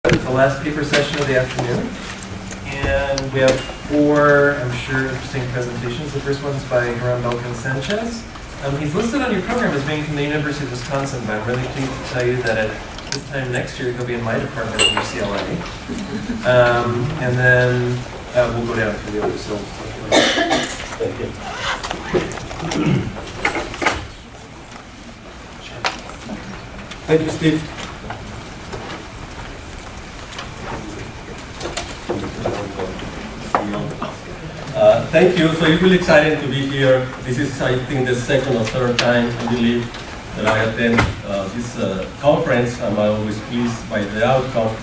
The last paper session of the afternoon, and we have four, I'm sure, interesting presentations. The first one's by Hiram Belkin Sanchez. He's listed on your program as being from the University of Wisconsin, but I'm really pleased to tell you that at this time next year he'll be in my department at UCLA. And then we'll go down through the others. So, thank you. Thank you, Steve. Thank you. So it's really exciting to be here. This is, I think, the second or third time, I believe, that I attend this conference. I'm always pleased by the outcome.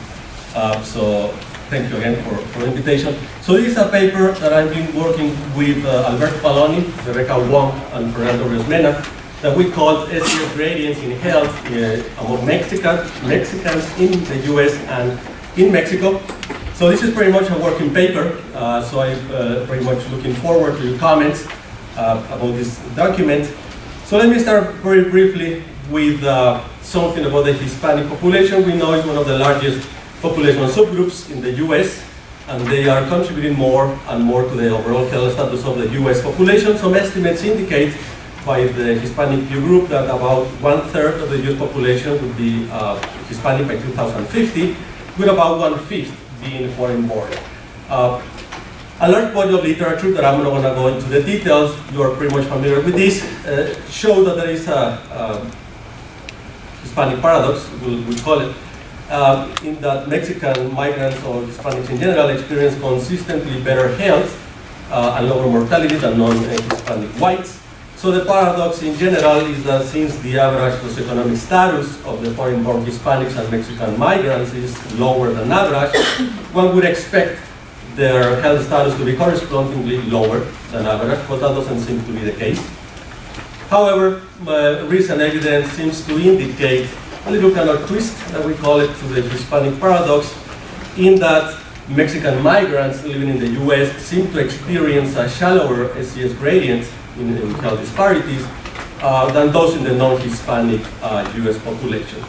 So thank you again for the invitation. So this is a paper that I've been working with Alberto Paloni, Rebecca Wong, and Fernando Rios-Mena, that we called SES gradients in health among Mexicans in the US and in Mexico. So this is pretty much a working paper, so I'm very much looking forward to your comments about this document. So let me start very briefly with something about the Hispanic population. We know it's one of the largest populational subgroups in the US, and they are contributing more and more to the overall health status of the US population. Some estimates indicate by the Hispanic View Group that about 1/3 of the US population would be Hispanic by 2050, with about 1/5 being foreign born. A large body of literature that I'm not going to go into the details, you are pretty much familiar with this, show that there is a Hispanic paradox, we call it, in that Mexican migrants or Hispanics in general experience consistently better health and lower mortality than non-Hispanic whites. So the paradox in general is that since the average socioeconomic status of the foreign-born Hispanics and Mexican migrants is lower than average, one would expect their health status to be correspondingly lower than average, but that doesn't seem to be the case. However, recent evidence seems to indicate a little kind of twist, that we call it, to the Hispanic paradox, in that Mexican migrants living in the US seem to experience a shallower SES gradient in health disparities than those in the non-Hispanic US population.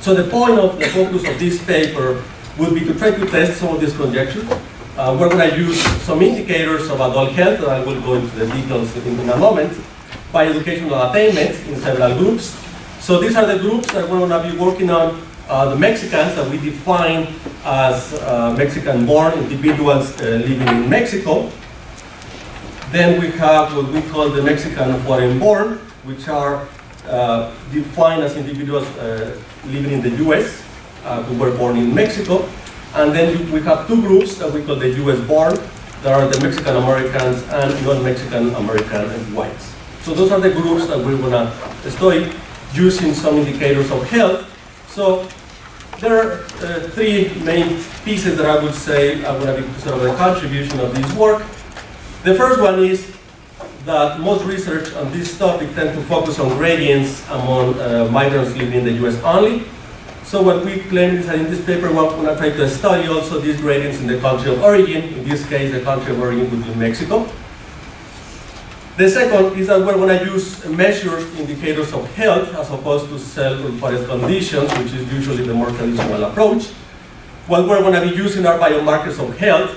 So the point of the focus of this paper would be to try to test some of these conjectures. We're going to use some indicators of adult health, and I will go into the details in a moment, by educational attainment in several groups. So these are the groups that we're going to be working on. The Mexicans that we define as Mexican-born individuals living in Mexico. Then we have what we call the Mexican foreign-born, which are defined as individuals living in the US who were born in Mexico. And then we have two groups that we call the US-born, that are the Mexican Americans and non-Mexican American whites. So those are the groups that we're going to study using some indicators of health. So there are three main pieces that I would say are going to be sort of the contribution of this work. The first one is that most research on this topic tend to focus on gradients among migrants living in the US only. So what we claim is that in this paper we're going to try to study also these gradients in the country of origin. In this case, the country of origin would be Mexico. The second is that we're going to use measured indicators of health as opposed to self-reported conditions, which is usually the more traditional approach. What we're going to be using are biomarkers of health.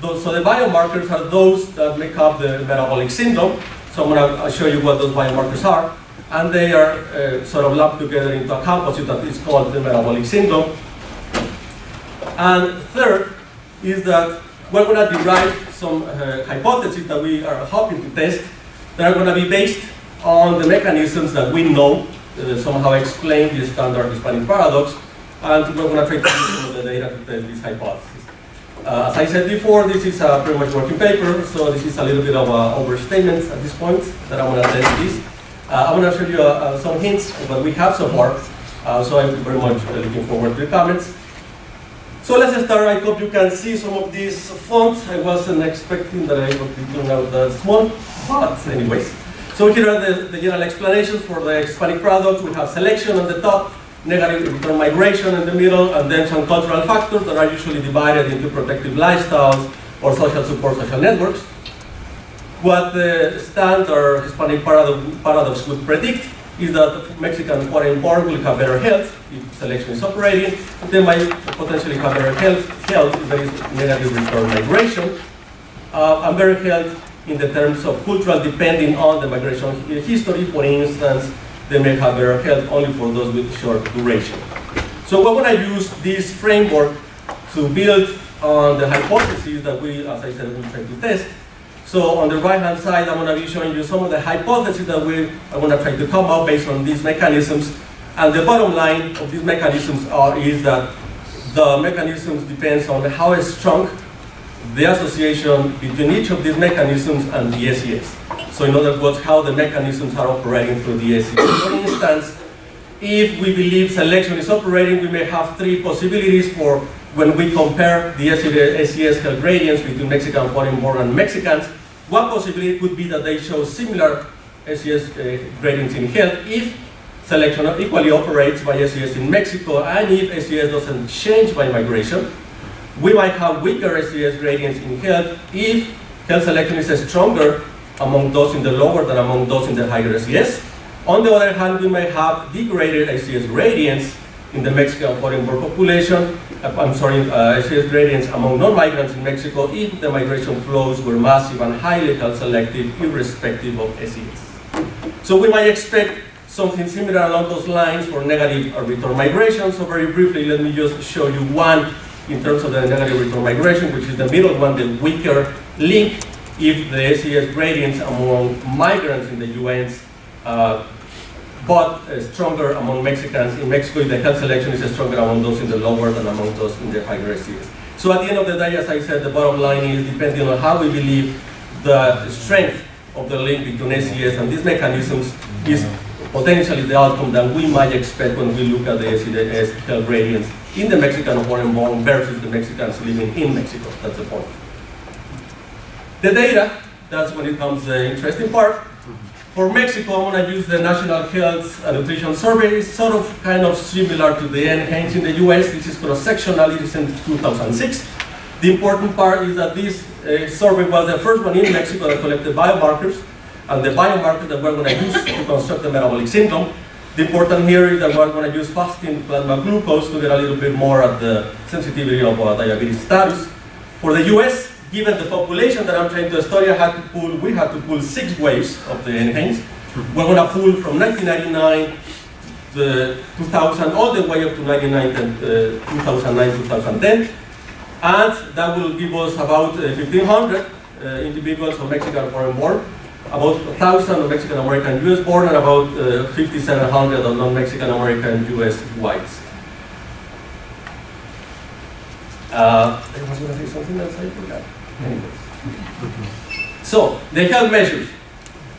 So the biomarkers are those that make up the metabolic syndrome. So I'm going to show you what those biomarkers are. And they are sort of lumped together into a composite that is called the metabolic syndrome. And third is that we're going to derive some hypotheses that we are hoping to test that are going to be based on the mechanisms that we know somehow explain the standard Hispanic paradox. And we're going to try to use some of the data to test these hypotheses. As I said before, this is a pretty much working paper, so this is a little bit of an overstatement at this point that I'm going to test this. I want to show you some hints of what we have so far, so I'm very much looking forward to the comments. So let's start. I hope you can see some of these fonts. I wasn't expecting that I would be doing out that small, but anyways. So here are the general explanations for the Hispanic paradox. We have selection on the top, negative return migration in the middle, and then some cultural factors that are usually divided into protective lifestyles or social support social networks. What the standard Hispanic paradox would predict is that Mexican foreign-born will have better health if selection is operating. They might potentially have better health if there is negative return migration, and better health in the terms of cultural depending on the migration history. For instance, they may have better health only for those with short duration. So we're going to use this framework to build on the hypotheses that we, as I said, we try to test. So on the right-hand side, I'm going to be showing you some of the hypotheses that we are going to try to come up based on these mechanisms. And the bottom line of these mechanisms is that the mechanisms depends on how strong the association between each of these mechanisms and the SES. So in other words, how the mechanisms are operating through the SES. For instance, if we believe selection is operating, we may have three possibilities for when we compare the SES health gradients between Mexican foreign-born and Mexicans. One possibility could be that they show similar SES gradients in health if selection equally operates by SES in Mexico, and if SES doesn't change by migration. We might have weaker SES gradients in health if health selection is stronger among those in the lower than among those in the higher SES. On the other hand, we may have degraded SES gradients in the Mexican foreign-born population, SES gradients among non-migrants in Mexico if the migration flows were massive and highly health selective, irrespective of SES. So we might expect something similar along those lines for negative return migration. So very briefly, let me just show you one in terms of the negative return migration, which is the middle one, the weaker link, if the SES gradients among migrants in the US but stronger among Mexicans. In Mexico, if the health selection is stronger among those in the lower than among those in the higher SES. So at the end of the day, as I said, the bottom line is depending on how we believe the strength of the link between SES and these mechanisms is potentially the outcome that we might expect when we look at the SES health gradients in the Mexican foreign-born versus the Mexicans living in Mexico. That's the point. The data, that's when it comes the interesting part. For Mexico, I'm going to use the National Health and Nutrition Survey. It's sort of kind of similar to the NHANES in the US. This is cross-sectional. It is in 2006. The important part is that this survey was the first one in Mexico that collected biomarkers, and the biomarkers that we're going to use to construct the metabolic syndrome. The important here is that we're going to use fasting plasma glucose to get a little bit more at the sensitivity of diabetes status. For the US, given the population that I'm trying to study, we had to pull 6 waves of the NHANES. We're going to pull from 1999 to 2000, all the way up to 2009, 2010. And that will give us about 1,500 individuals of Mexican foreign-born, about 1,000 of Mexican American US born, and about 5,700 of non-Mexican American US whites. I was going to say something else, I forgot. Anyways. So, the health measures.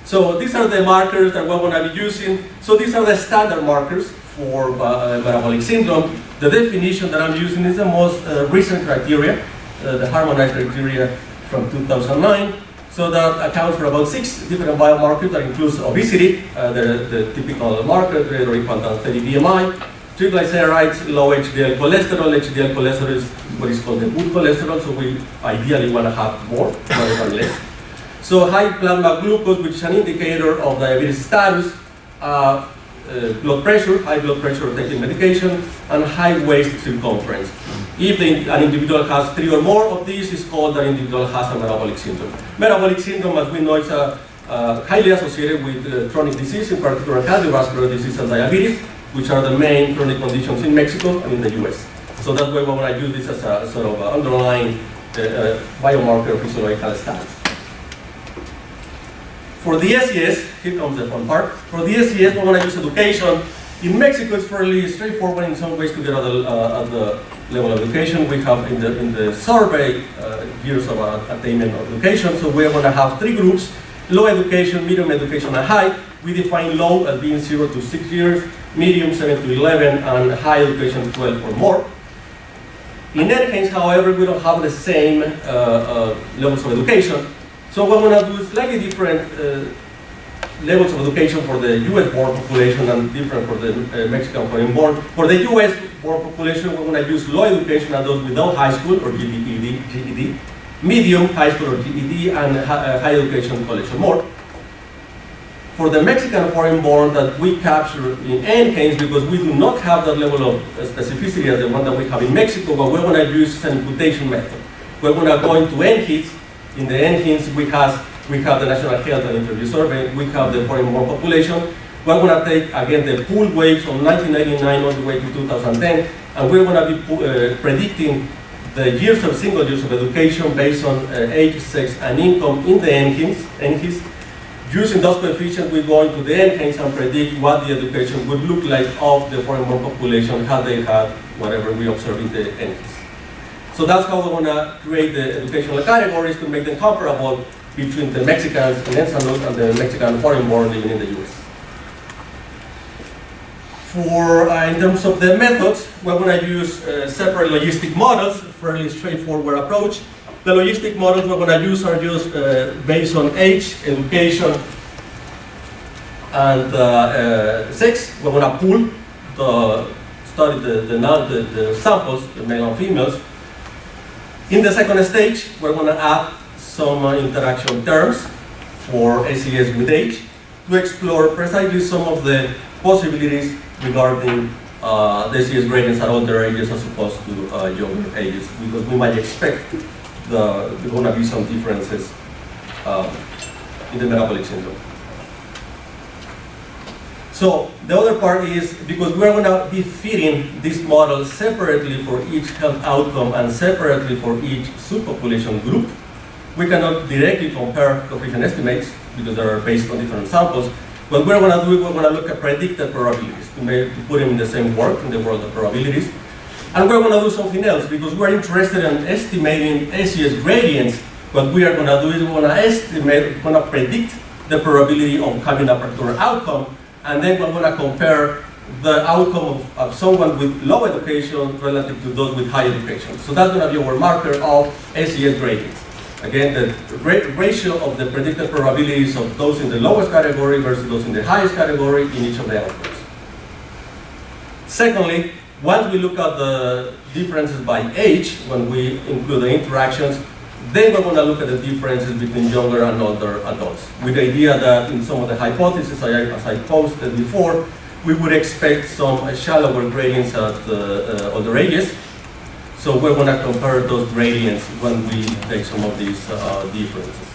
So these are the markers that we're going to be using. So these are the standard markers for metabolic syndrome. The definition that I'm using is the most recent criteria, the harmonized criteria from 2009. So that accounts for about 6 different biomarkers that includes obesity, the typical marker, greater or equal than 30 BMI, triglycerides, low HDL cholesterol. HDL cholesterol is what is called the good cholesterol, so we ideally want to have more rather than less. So high plasma glucose, which is an indicator of diabetes status, blood pressure, high blood pressure taking medication, and high waist circumference. If an individual has 3 or more of these, it's called an individual has a metabolic syndrome. Metabolic syndrome, as we know, is highly associated with chronic disease, in particular cardiovascular disease and diabetes, which are the main chronic conditions in Mexico and in the US. So that's why we're going to use this as a sort of underlying biomarker of physiological status. For the SES, here comes the fun part. For the SES, we're going to use education. In Mexico, it's fairly straightforward in some ways to get at the level of education. We have in the survey years of attainment of education. So we're going to have 3 groups: low education, medium education, and high. We define low as being 0 to 6 years, medium 7 to 11, and high education 12 or more. In NHANES, however, we don't have the same levels of education. So we're going to do slightly different levels of education for the US-born population and different for the Mexican foreign-born. For the US-born population, we're going to use low education and those without high school or GED, medium, high school or GED, and high education, college or more. For the Mexican foreign-born that we capture in NHANES, because we do not have that level of specificity as the one that we have in Mexico, but we're going to use an imputation method. We're going to go into NHIS. In the NHIS, we have the National Health and Interview Survey. We have the foreign-born population. We're going to take, again, the pool waves from 1999 all the way to 2010, and we're going to be predicting the years of single years of education based on age, sex, and income in the NHIS. Using those coefficients, we go into the NHANES and predict what the education would look like of the foreign-born population had they had whatever we observe in the NHANES. So that's how we're going to create the educational categories to make them comparable between the Mexicans in El Salvador and the Mexican foreign-born living in the US. In terms of the methods, we're going to use separate logistic models, fairly straightforward approach. The logistic models we're going to use are just based on age, education, and sex. We're going to pool study the samples, the male and females. In the second stage, we're going to add some interaction terms for SES with age to explore precisely some of the possibilities regarding the SES gradients at older ages as opposed to younger ages, because we might expect there are going to be some differences in the metabolic syndrome. So the other part is, because we're going to be fitting this model separately for each health outcome and separately for each subpopulation group, we cannot directly compare coefficient estimates because they are based on different samples. What we're going to do is we're going to look at predicted probabilities to put them in the same work, in the world of probabilities. And we're going to do something else because we're interested in estimating SES gradients. What we are going to do is we're going to predict the probability of having a particular outcome, and then we're going to compare the outcome of someone with low education relative to those with high education. So that's going to be our marker of SES gradients. Again, the ratio of the predicted probabilities of those in the lowest category versus those in the highest category in each of the outcomes. Secondly, once we look at the differences by age, when we include the interactions, then we're going to look at the differences between younger and older adults, with the idea that in some of the hypotheses, as I posted before, we would expect some shallower gradients at older ages. So we're going to compare those gradients when we take some of these differences.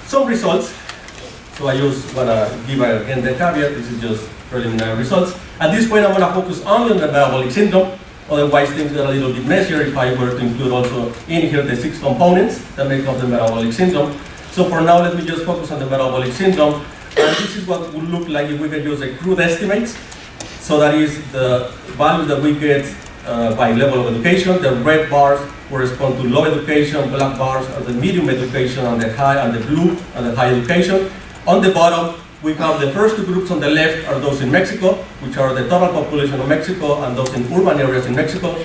Some results. So I just want to give again the caveat, this is just preliminary results. At this point, I'm going to focus only on the metabolic syndrome. Otherwise, things get a little bit messier if I were to include also in here the 6 components that make up the metabolic syndrome. So for now, let me just focus on the metabolic syndrome. And this is what it would look like if we could use a crude estimates. So that is the value that we get by level of education. The red bars correspond to low education, black bars are the medium education, and the high, and the blue and the high education. On the bottom, we have the first 2 groups on the left are those in Mexico, which are the total population of Mexico, and those in urban areas in Mexico.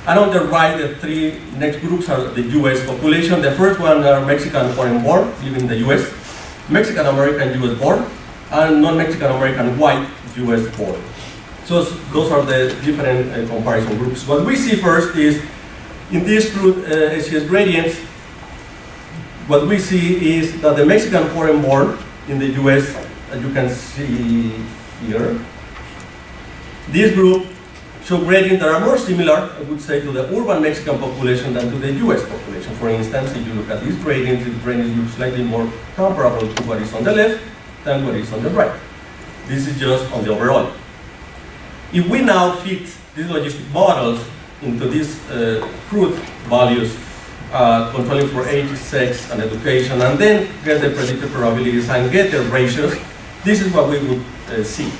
And on the right, the 3 next groups are the US population. The first one are Mexican foreign-born, living in the US, Mexican-American US-born, and non-Mexican American white US-born. So those are the different comparison groups. What we see first is, in these crude SES gradients, what we see is that the Mexican foreign-born in the US, as you can see here, this group show gradients that are more similar, I would say, to the urban Mexican population than to the US population. For instance, if you look at these gradients, the gradient looks slightly more comparable to what is on the left than what is on the right. This is just on the overall. If we now fit these logistic models into these crude values, controlling for age, sex, and education, and then get the predicted probabilities and get the ratios, this is what we would see.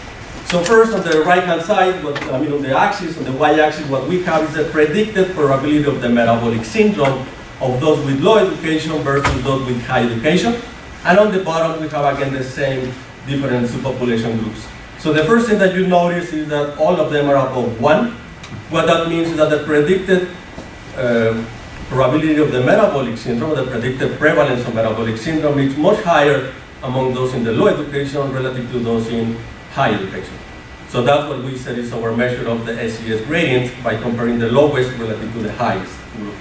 So first, on the right-hand side, on the axis, on the y-axis, what we have is the predicted probability of the metabolic syndrome of those with low education versus those with high education. And on the bottom, we have again the same different subpopulation groups. So the first thing that you notice is that all of them are above 1. What that means is that the predicted probability of the metabolic syndrome, the predicted prevalence of metabolic syndrome, is much higher among those in the low education relative to those in high education. So that's what we said is our measure of the SES gradient by comparing the lowest relative to the highest group.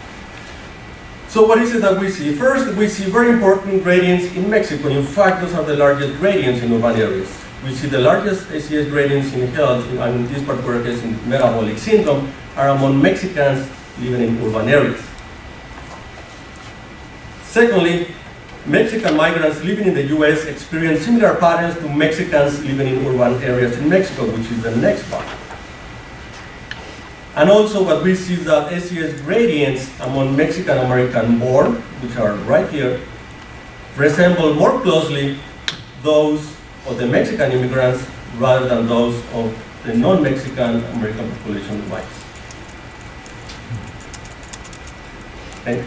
So what is it that we see? First, we see very important gradients in Mexico. In fact, those are the largest gradients in urban areas. We see the largest ACS gradients in health, and in this particular case in metabolic syndrome, are among Mexicans living in urban areas. Secondly, Mexican migrants living in the US experience similar patterns to Mexicans living in urban areas in Mexico, which is the next part. And also what we see is that ACS gradients among Mexican American born, which are right here, resemble more closely those of the Mexican immigrants rather than those of the non-Mexican American population whites. Okay.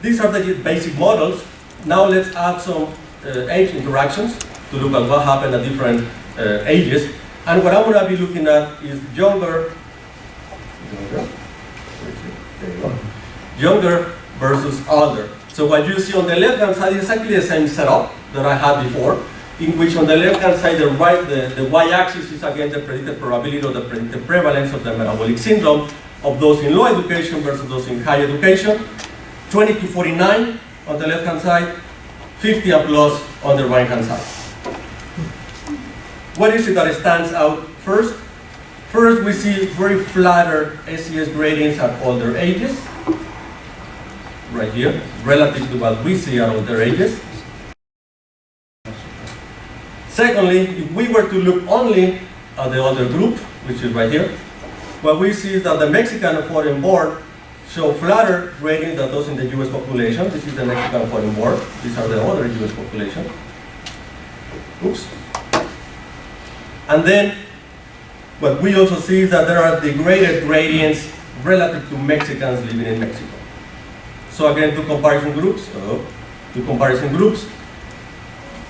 These are the basic models. Now let's add some age interactions to look at what happened at different ages. And what I'm going to be looking at is younger versus older. So what you see on the left-hand side is exactly the same setup that I had before, in which on the left-hand side, the y-axis is again the predicted probability or the predicted prevalence of the metabolic syndrome of those in low education versus those in high education. 20 to 49 on the left-hand side, 50 and plus on the right-hand side. What is it that stands out first? First, we see very flatter ACS gradients at older ages, right here, relative to what we see at older ages. Secondly, if we were to look only at the older group, which is right here, what we see is that the Mexican and foreign born show flatter gradients than those in the US population. This is the Mexican foreign born. These are the other US population. Oops. And then what we also see is that there are degraded gradients relative to Mexicans living in Mexico. So again, two comparison groups.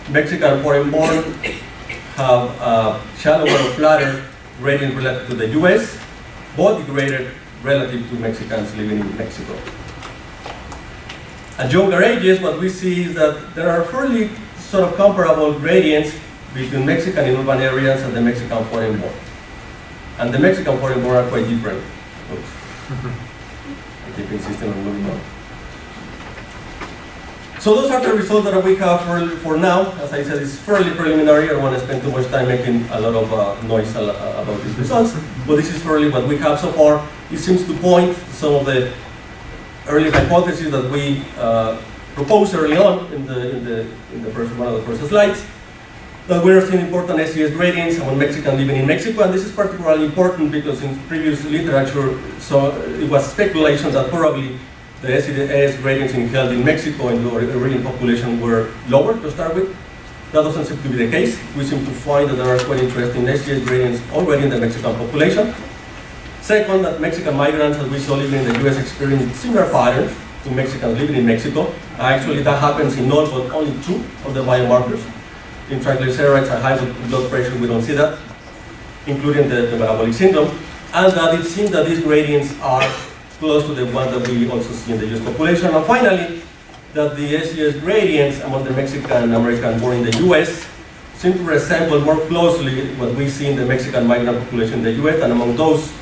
Mexican foreign born have shallower or flatter gradient relative to the US, both degraded relative to Mexicans living in Mexico. At younger ages, what we see is that there are fairly sort of comparable gradients between Mexican in urban areas and the Mexican foreign born. And the Mexican foreign born are quite different. Oops. I keep insisting on moving on. So those are the results that we have for now. As I said, it's fairly preliminary. I don't want to spend too much time making a lot of noise about these results. But this is fairly what we have so far. It seems to point to some of the early hypotheses that we proposed early on in the first one of the first slides. That we are seeing important ACS gradients among Mexicans living in Mexico, and this is particularly important because in previous literature, so it was speculation that probably the ACS gradients in health in Mexico and the origin population were lower to start with. That doesn't seem to be the case. We seem to find that there are quite interesting ACS gradients already in the Mexican population. Second, that Mexican migrants, as we saw living in the US, experience similar patterns to Mexicans living in Mexico. Actually, that happens in all but only 2 of the biomarkers. In triglycerides and high blood pressure, we don't see that, including the metabolic syndrome. And that it seems that these gradients are close to the one that we also see in the US population. And finally, that the ACS gradients among the Mexican American born in the US seem to resemble more closely what we see in the Mexican migrant population in the US than among those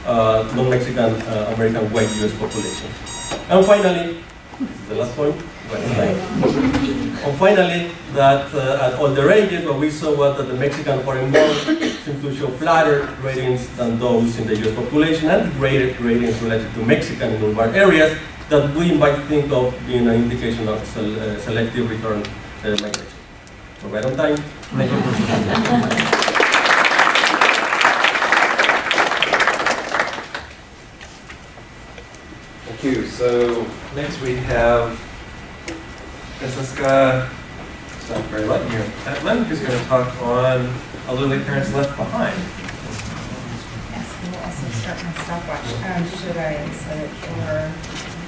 non-Mexican American white US population. And finally, this is the last point. And finally, that at older ages, what we saw was that the Mexican foreign born seems to show flatter gradients than those in the US population and degraded gradients related to Mexican in urban areas that we might think of being an indication of selective return migration. So right on time. Thank you. Thank you. So next we have Francisca Lund, who's going to talk on Elderly Parents Left Behind. Yes, we'll also start my stopwatch. Should I set it for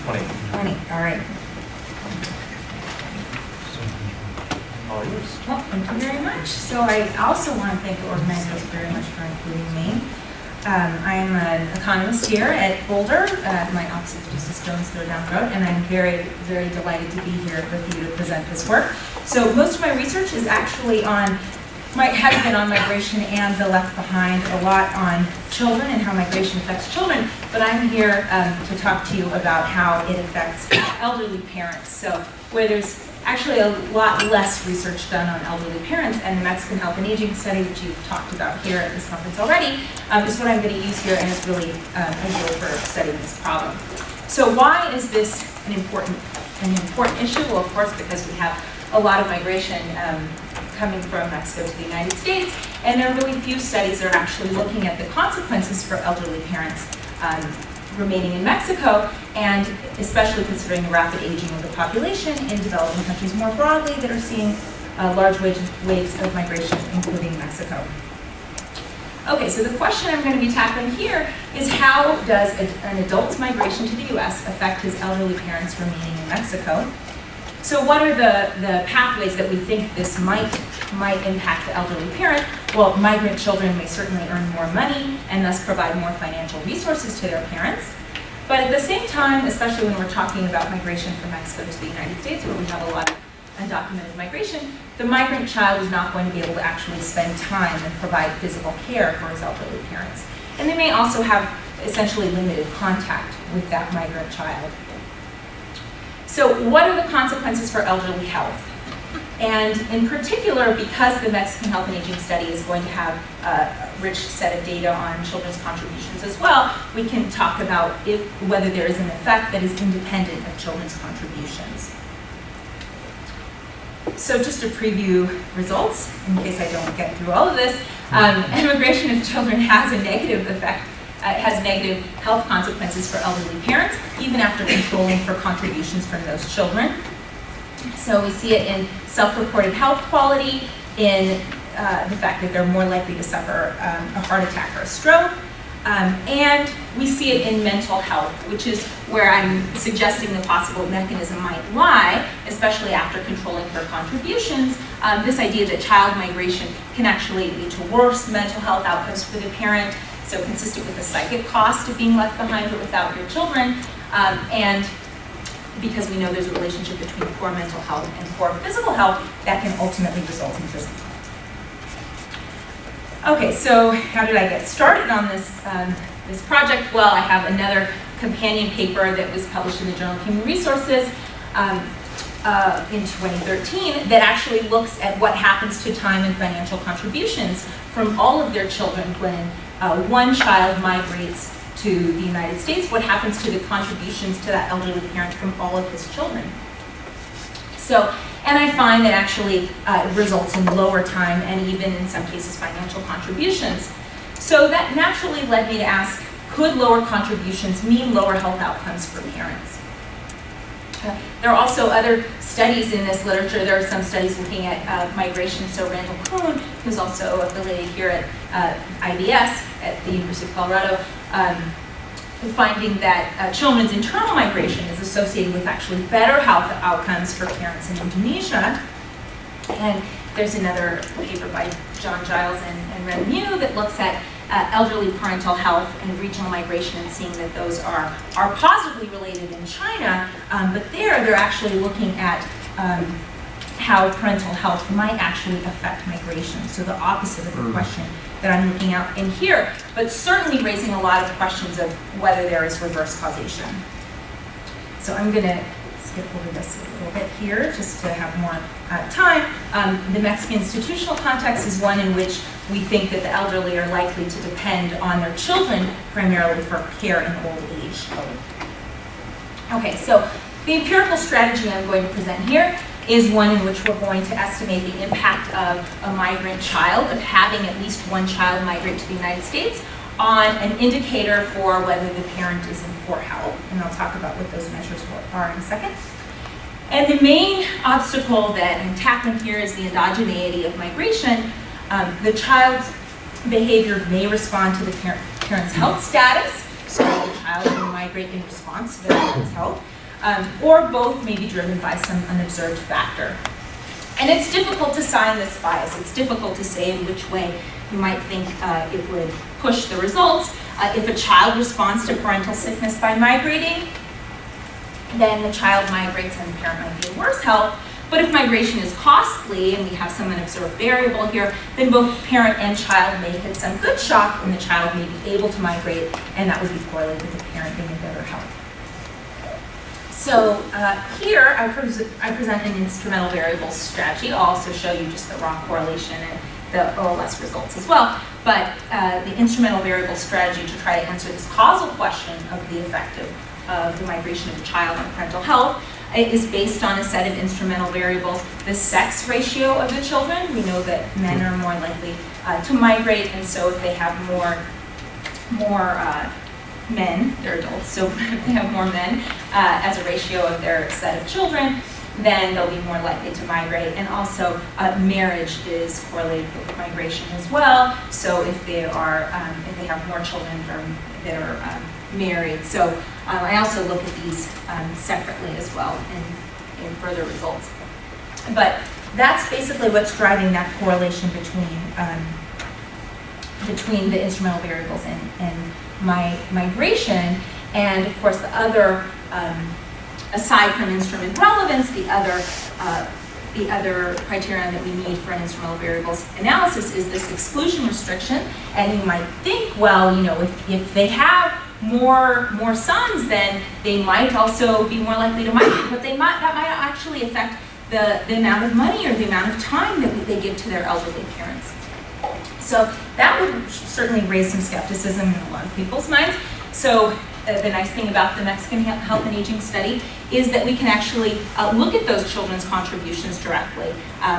20. 20? All right. All yours. Well, thank you very much. So I also want to thank the organizers very much for including me. I'm an economist here at Boulder. My office is just a stone's throw down the road, and I'm very, very delighted to be here with you to present this work. So most of my research is actually on has been on migration and the Left Behind, a lot on children and how migration affects children, but I'm here to talk to you about how it affects elderly parents. So where there's actually a lot less research done on elderly parents, and the Mexican Health and Aging study, which you've talked about here at this conference already, is what I'm going to use here, and it's really ideal for studying this problem. So why is this an important issue? Well, of course, because we have a lot of migration coming from Mexico to the United States, and there are really few studies that are actually looking at the consequences for elderly parents remaining in Mexico, and especially considering the rapid aging of the population in developing countries more broadly that are seeing large waves of migration, including Mexico. Okay, so the question I'm going to be tackling here is, how does an adult's migration to the US affect his elderly parents remaining in Mexico? So what are the pathways that we think this might impact the elderly parent? Well, migrant children may certainly earn more money and thus provide more financial resources to their parents. But at the same time, especially when we're talking about migration from Mexico to the United States, where we have a lot of undocumented migration, the migrant child is not going to be able to actually spend time and provide physical care for his elderly parents. And they may also have essentially limited contact with that migrant child. So what are the consequences for elderly health? And in particular, because the Mexican Health and Aging study is going to have a rich set of data on children's contributions as well, we can talk about whether there is an effect that is independent of children's contributions. So just to preview results, in case I don't get through all of this, immigration of children has a negative effect. Has negative health consequences for elderly parents, even after controlling for contributions from those children. So we see it in self-reported health quality, in the fact that they're more likely to suffer a heart attack or a stroke, and we see it in mental health, which is where I'm suggesting the possible mechanism might lie, especially after controlling for contributions. This idea that child migration can actually lead to worse mental health outcomes for the parent, so consistent with the psychic cost of being left behind or without your children, and because we know there's a relationship between poor mental health and poor physical health that can ultimately result in physical health. Okay, so how did I get started on this, this project? Well, I have another companion paper that was published in the Journal of Human Resources in 2013 that actually looks at what happens to time and financial contributions from all of their children when one child migrates to the United States. What happens to the contributions to that elderly parent from all of his children? So, and I find that actually results in lower time and even in some cases financial contributions. So that naturally led me to ask, could lower contributions mean lower health outcomes for parents? There are also other studies in this literature. There are some studies looking at migration. So Randall Kuhn, who's also affiliated here at IBS at the University of Colorado, finding that children's internal migration is associated with actually better health outcomes for parents in Indonesia. And there's another paper by John Giles and Ren Mu that looks at elderly parental health and regional migration and seeing that those are positively related in China, but they're actually looking at how parental health might actually affect migration. So the opposite of the question that I'm looking at in here, but certainly raising a lot of questions of whether there is reverse causation. So I'm going to skip over this a little bit here just to have more time. The Mexican institutional context is one in which we think that the elderly are likely to depend on their children primarily for care in old age. Okay, so the empirical strategy I'm going to present here is one in which we're going to estimate the impact of a migrant child, of having at least one child migrate to the United States, on an indicator for whether the parent is in poor health. And I'll talk about what those measures are in a second. And the main obstacle that I'm tackling here is the endogeneity of migration. The child's behavior may respond to the parent's health status, so the child will migrate in response to the parent's health, or both may be driven by some unobserved factor. And it's difficult to sign this bias. It's difficult to say in which way you might think it would push the results. If a child responds to parental sickness by migrating, then the child migrates and the parent might be in worse health. But if migration is costly, and we have some unobserved variable here, then both parent and child may hit some good shock, and the child may be able to migrate, and that would be correlated with the parent being in better health. So here I present an instrumental variables strategy. I'll also show you just the raw correlation and the OLS results as well. But the instrumental variable strategy to try to answer this causal question of the effect of the migration of the child on parental health is based on a set of instrumental variables. The sex ratio of the children, we know that men are more likely to migrate, and so if they have more men, they're adults, so if they have more men as a ratio of their set of children, then they'll be more likely to migrate. And also marriage is correlated with migration as well. So if they have more children that are married. So I also look at these separately as well in further results. But that's basically what's driving that correlation between the instrumental variables and migration. And of course, the other, aside from instrument relevance, the other criterion that we need for an instrumental variables analysis is this exclusion restriction. And you might think, well, if they have more sons, then they might also be more likely to migrate, but that might actually affect the amount of money or the amount of time that they give to their elderly parents. So that would certainly raise some skepticism in a lot of people's minds. So the nice thing about the Mexican Health and Aging Study is that we can actually look at those children's contributions directly.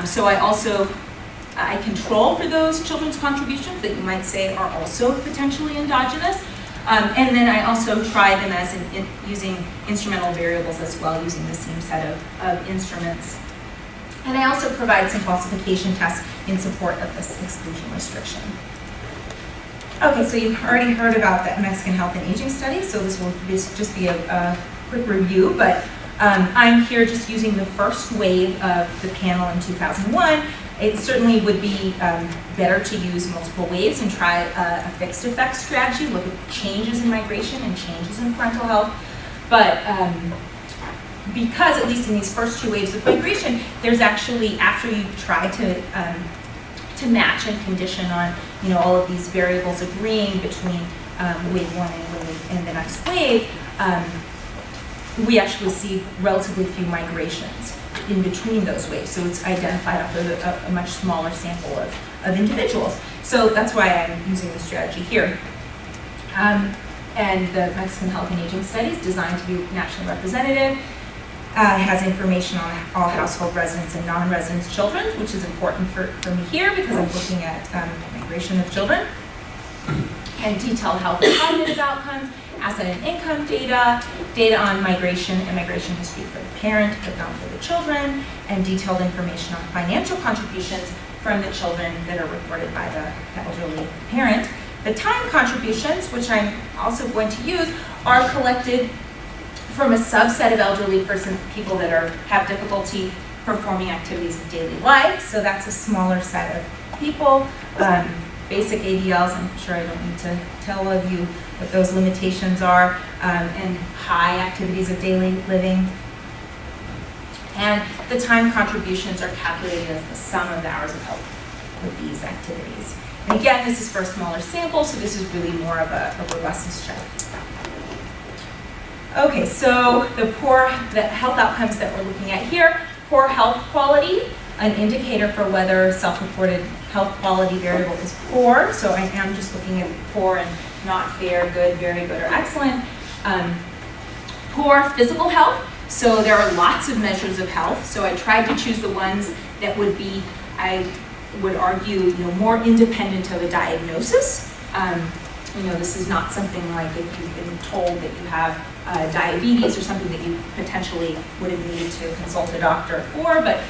So I control for those children's contributions that you might say are also potentially endogenous. And then I also try them as using instrumental variables as well, using the same set of instruments. And I also provide some falsification tests in support of this exclusion restriction. Okay, so you've already heard about the Mexican Health and Aging Study, so this will just be a quick review, but I'm here just using the first wave of the panel in 2001. It certainly would be better to use multiple waves and try a fixed effect strategy, look at changes in migration and changes in parental health. But because at least in these first two waves of migration, there's actually, after you try to match and condition on all of these variables agreeing between wave one and the next wave, we actually see relatively few migrations in between those waves. So it's identified after a much smaller sample of individuals. So that's why I'm using the strategy here. And the Mexican Health and Aging Study is designed to be nationally representative. It has information on all household residents and non-residents children, which is important for me here because I'm looking at migration of children. And detailed health and cognitive outcomes, asset and income data on migration and migration history for the parent, but not for the children, and detailed information on financial contributions from the children that are reported by the elderly parent. The time contributions, which I'm also going to use, are collected from a subset of elderly people that have difficulty performing activities of daily life. So that's a smaller set of people. Basic ADLs, I'm sure I don't need to tell all of you what those limitations are, and high activities of daily living. And the time contributions are calculated as the sum of the hours of help with these activities. And again, this is for a smaller sample, so this is really more of a robustness check. Okay, so the health outcomes that we're looking at here, poor health quality, an indicator for whether self-reported health quality variable is poor. So I am just looking at poor and not fair, good, very good, or excellent. Poor physical health. So there are lots of measures of health. So I tried to choose the ones that would be, I would argue, more independent of a diagnosis. This is not something like if you've been told that you have diabetes or something that you potentially would have needed to consult a doctor for, but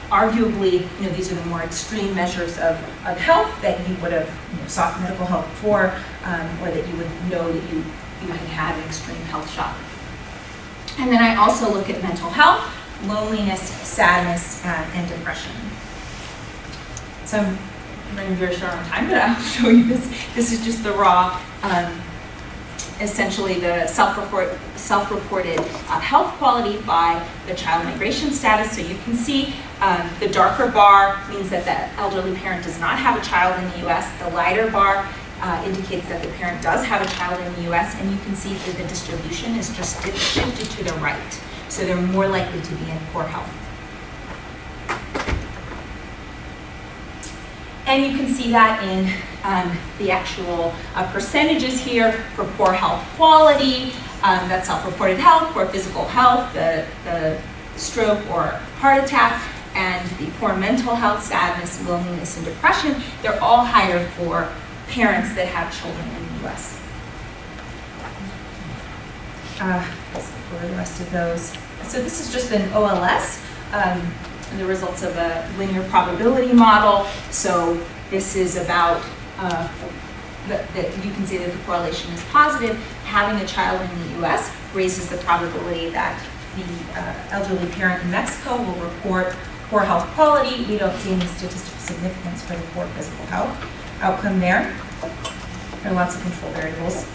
arguably, these are the more extreme measures of health that you would have sought medical help for, or that you would know that you had an extreme health shock. And then I also look at mental health, loneliness, sadness, and depression. So I'm running very short on time, but I'll show you this. This is just the raw essentially the self-reported health quality by the child migration status. So you can see the darker bar means that the elderly parent does not have a child in the US. The lighter bar indicates that the parent does have a child in the US, and you can see that the distribution is just shifted to the right. So they're more likely to be in poor health. And you can see that in the actual percentages here for poor health quality, that's self-reported health, poor physical health, the stroke or heart attack, and the poor mental health, sadness, loneliness, and depression. They're all higher for parents that have children in the US. Let's go over the rest of those. So this is just an OLS. The results of a linear probability model. So this is about, you can see that the correlation is positive. Having a child in the US raises the probability that the elderly parent in Mexico will report poor health quality. We don't see any statistical significance for the poor physical health outcome there. There are lots of control variables.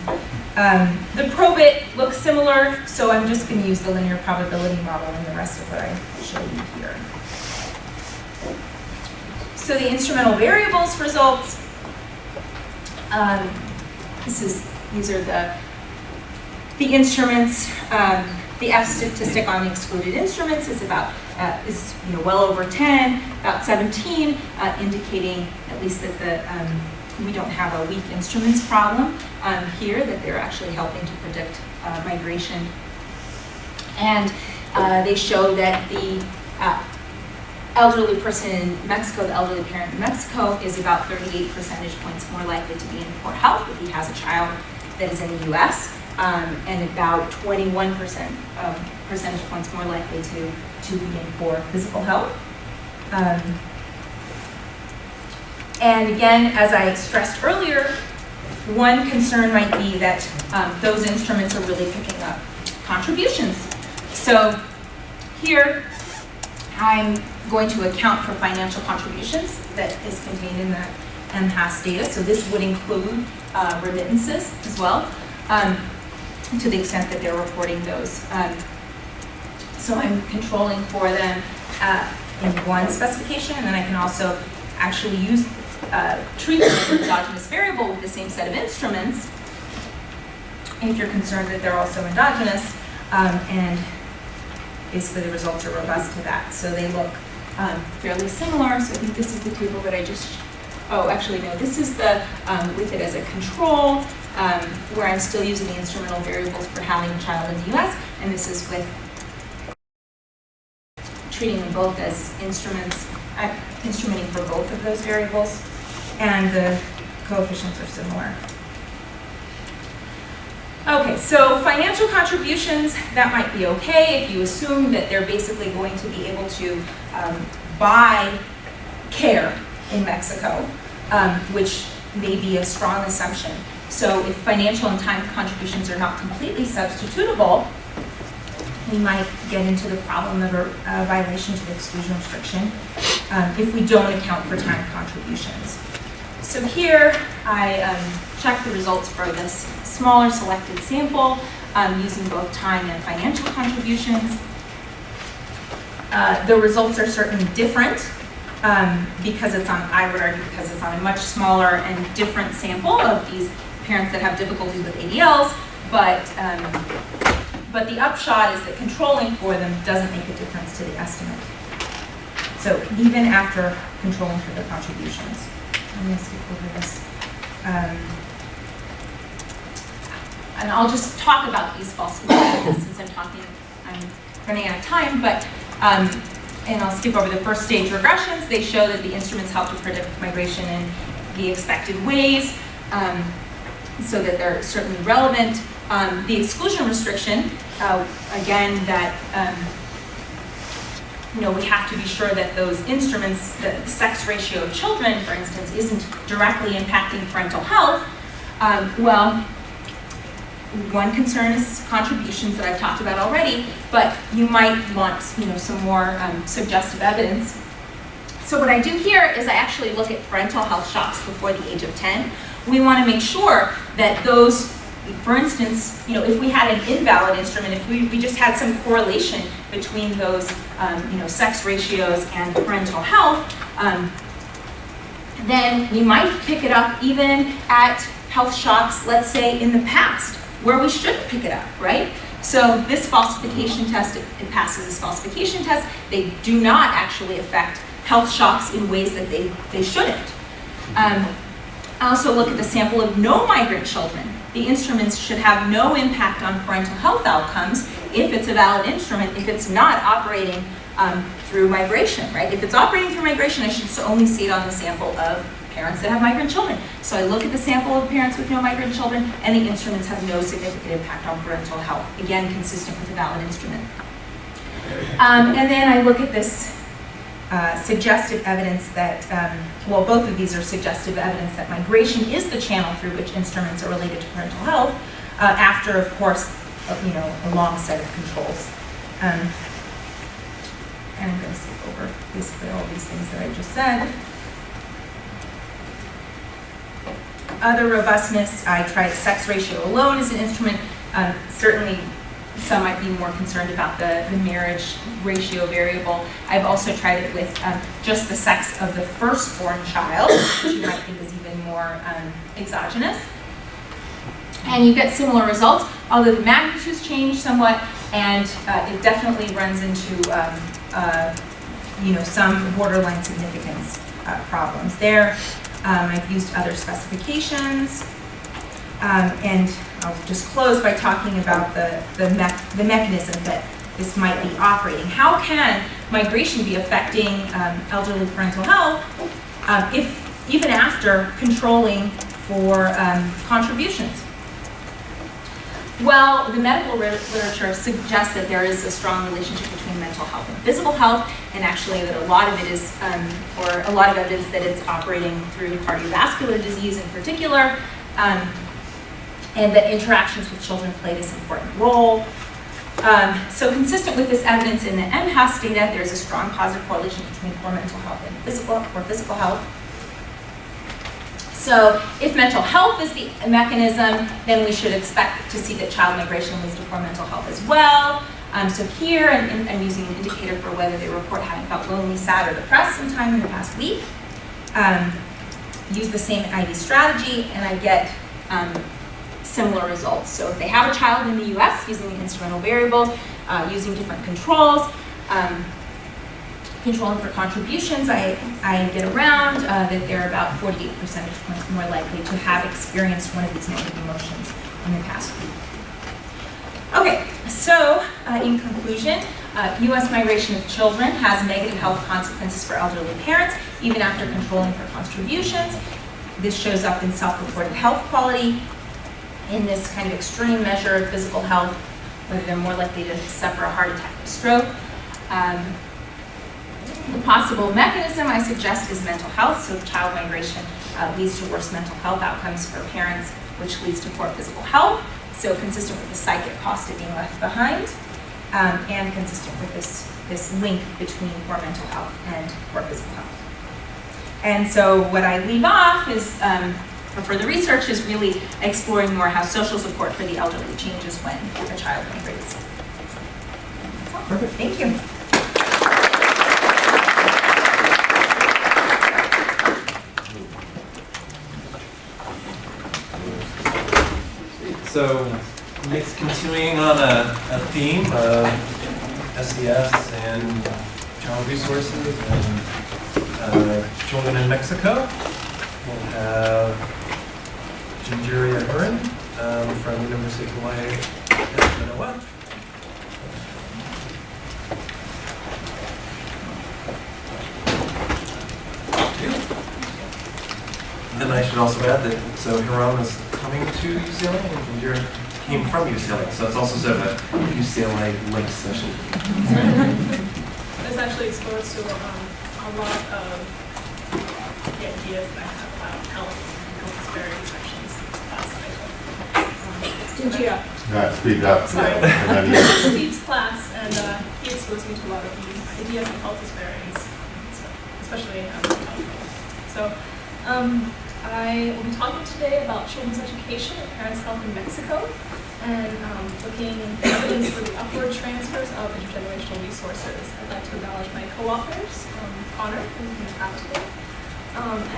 The probit looks similar, so I'm just going to use the linear probability model in the rest of what I show you here. So the instrumental variables results. These are the instruments. The F statistic on the excluded instruments is about well over 10, about 17, indicating at least that we don't have a weak instruments problem here, that they're actually helping to predict migration. And they show that the elderly person in Mexico, the elderly parent in Mexico, is about 38 percentage points more likely to be in poor health if he has a child that is in the US, and about 21% percentage points more likely to be in poor physical health. And again, as I stressed earlier, one concern might be that those instruments are really picking up contributions. So here, I'm going to account for financial contributions that is contained in the MHAS data. So this would include remittances as well, to the extent that they're reporting those. So I'm controlling for them in one specification, and then I can also actually use treat them as an endogenous variable with the same set of instruments if you're concerned that they're also endogenous, and basically the results are robust to that. So they look fairly similar. So I think this is the table that I just, this is the, with it as a control, where I'm still using the instrumental variables for having a child in the US, and this is with treating them both as instruments, instrumenting for both of those variables, and the coefficients are similar. Okay, so financial contributions, that might be okay if you assume that they're basically going to be able to buy care in Mexico, which may be a strong assumption. So if financial and time contributions are not completely substitutable, we might get into the problem of a violation to the exclusion restriction if we don't account for time contributions. So here I checked the results for this smaller selected sample using both time and financial contributions. The results are certainly different because it's on, I would argue, because it's on a much smaller and different sample of these parents that have difficulties with ADLs, but the upshot is that controlling for them doesn't make a difference to the estimate. So even after controlling for the contributions. I'm going to skip over this. And I'll just talk about these false positives since I'm running out of time, but and I'll skip over the first stage regressions. They show that the instruments help to predict migration in the expected ways, so that they're certainly relevant. The exclusion restriction, again, that we have to be sure that those instruments, the sex ratio of children, for instance, isn't directly impacting parental health. Well, one concern is contributions that I've talked about already, but you might want some more suggestive evidence. So what I do here is I actually look at parental health shocks before the age of 10. We want to make sure that those For instance, if we had an invalid instrument, if we just had some correlation between those, sex ratios and parental health, then we might pick it up even at health shocks, let's say in the past, where we shouldn't pick it up, right? So this falsification test, it passes this falsification test. They do not actually affect health shocks in ways that they shouldn't. I also look at the sample of no migrant children. The instruments should have no impact on parental health outcomes if it's a valid instrument, if it's not operating through migration, right? If it's operating through migration, I should only see it on the sample of parents that have migrant children. So I look at the sample of parents with no migrant children, and the instruments have no significant impact on parental health. Again, consistent with a valid instrument. And then I look at this suggestive evidence that, both of these are suggestive evidence that migration is the channel through which instruments are related to parental health, after, of course, a long set of controls. And I'm going to skip over basically all these things that I just said. Other robustness, I tried sex ratio alone as an instrument. Certainly, some might be more concerned about the marriage ratio variable. I've also tried it with just the sex of the firstborn child, which you might think is even more exogenous. And you get similar results, although the magnitudes change somewhat, and it definitely runs into some borderline significance problems there. I've used other specifications, and I'll just close by talking about the mechanism that this might be operating. How can migration be affecting elderly parental health if even after controlling for contributions? Well, the medical literature suggests that there is a strong relationship between mental health and physical health, and actually that a lot of it is, or a lot of evidence that it's operating through cardiovascular disease in particular, and that interactions with children play this important role. So consistent with this evidence in the MHAS data, there's a strong positive correlation between poor mental health and physical health. So if mental health is the mechanism, then we should expect to see that child migration leads to poor mental health as well. So here, I'm using an indicator for whether they report having felt lonely, sad, or depressed sometime in the past week. Use the same IV strategy, and I get similar results. So if they have a child in the US, using the instrumental variables, using different controls, controlling for contributions, I get around that they're about 48 percentage points more likely to have experienced one of these negative emotions in the past week. Okay, so in conclusion, US migration of children has negative health consequences for elderly parents, even after controlling for contributions. This shows up in self-reported health quality, in this kind of extreme measure of physical health, whether they're more likely to suffer a heart attack or stroke. The possible mechanism I suggest is mental health. So if child migration leads to worse mental health outcomes for parents, which leads to poor physical health. So consistent with the psychic cost of being left behind, and consistent with this link between poor mental health and poor physical health. And so what I leave off is, for further research, is really exploring more how social support for the elderly changes when a child migrates. Perfect. Thank you. So, next, continuing on a theme of SES and child resources and children in Mexico, we'll have Jinjiria Hurin from University of Hawaii at Manoa. And I should also add that, so Hiram is coming to UCLA and Jinjiria came from UCLA, so it's also sort of a UCLA-like session. I was actually exposed to a lot of the ideas that I have about health and health disparities sections in this class that I took. Speak up. Sorry. Steve's class, and he exposed me to a lot of the ideas of health disparities, especially in health. So I will be talking today about children's education and parents' health in Mexico, and looking for evidence for the upward transfers of intergenerational resources. I'd like to acknowledge my co-authors, Connor, who's in the crowd today,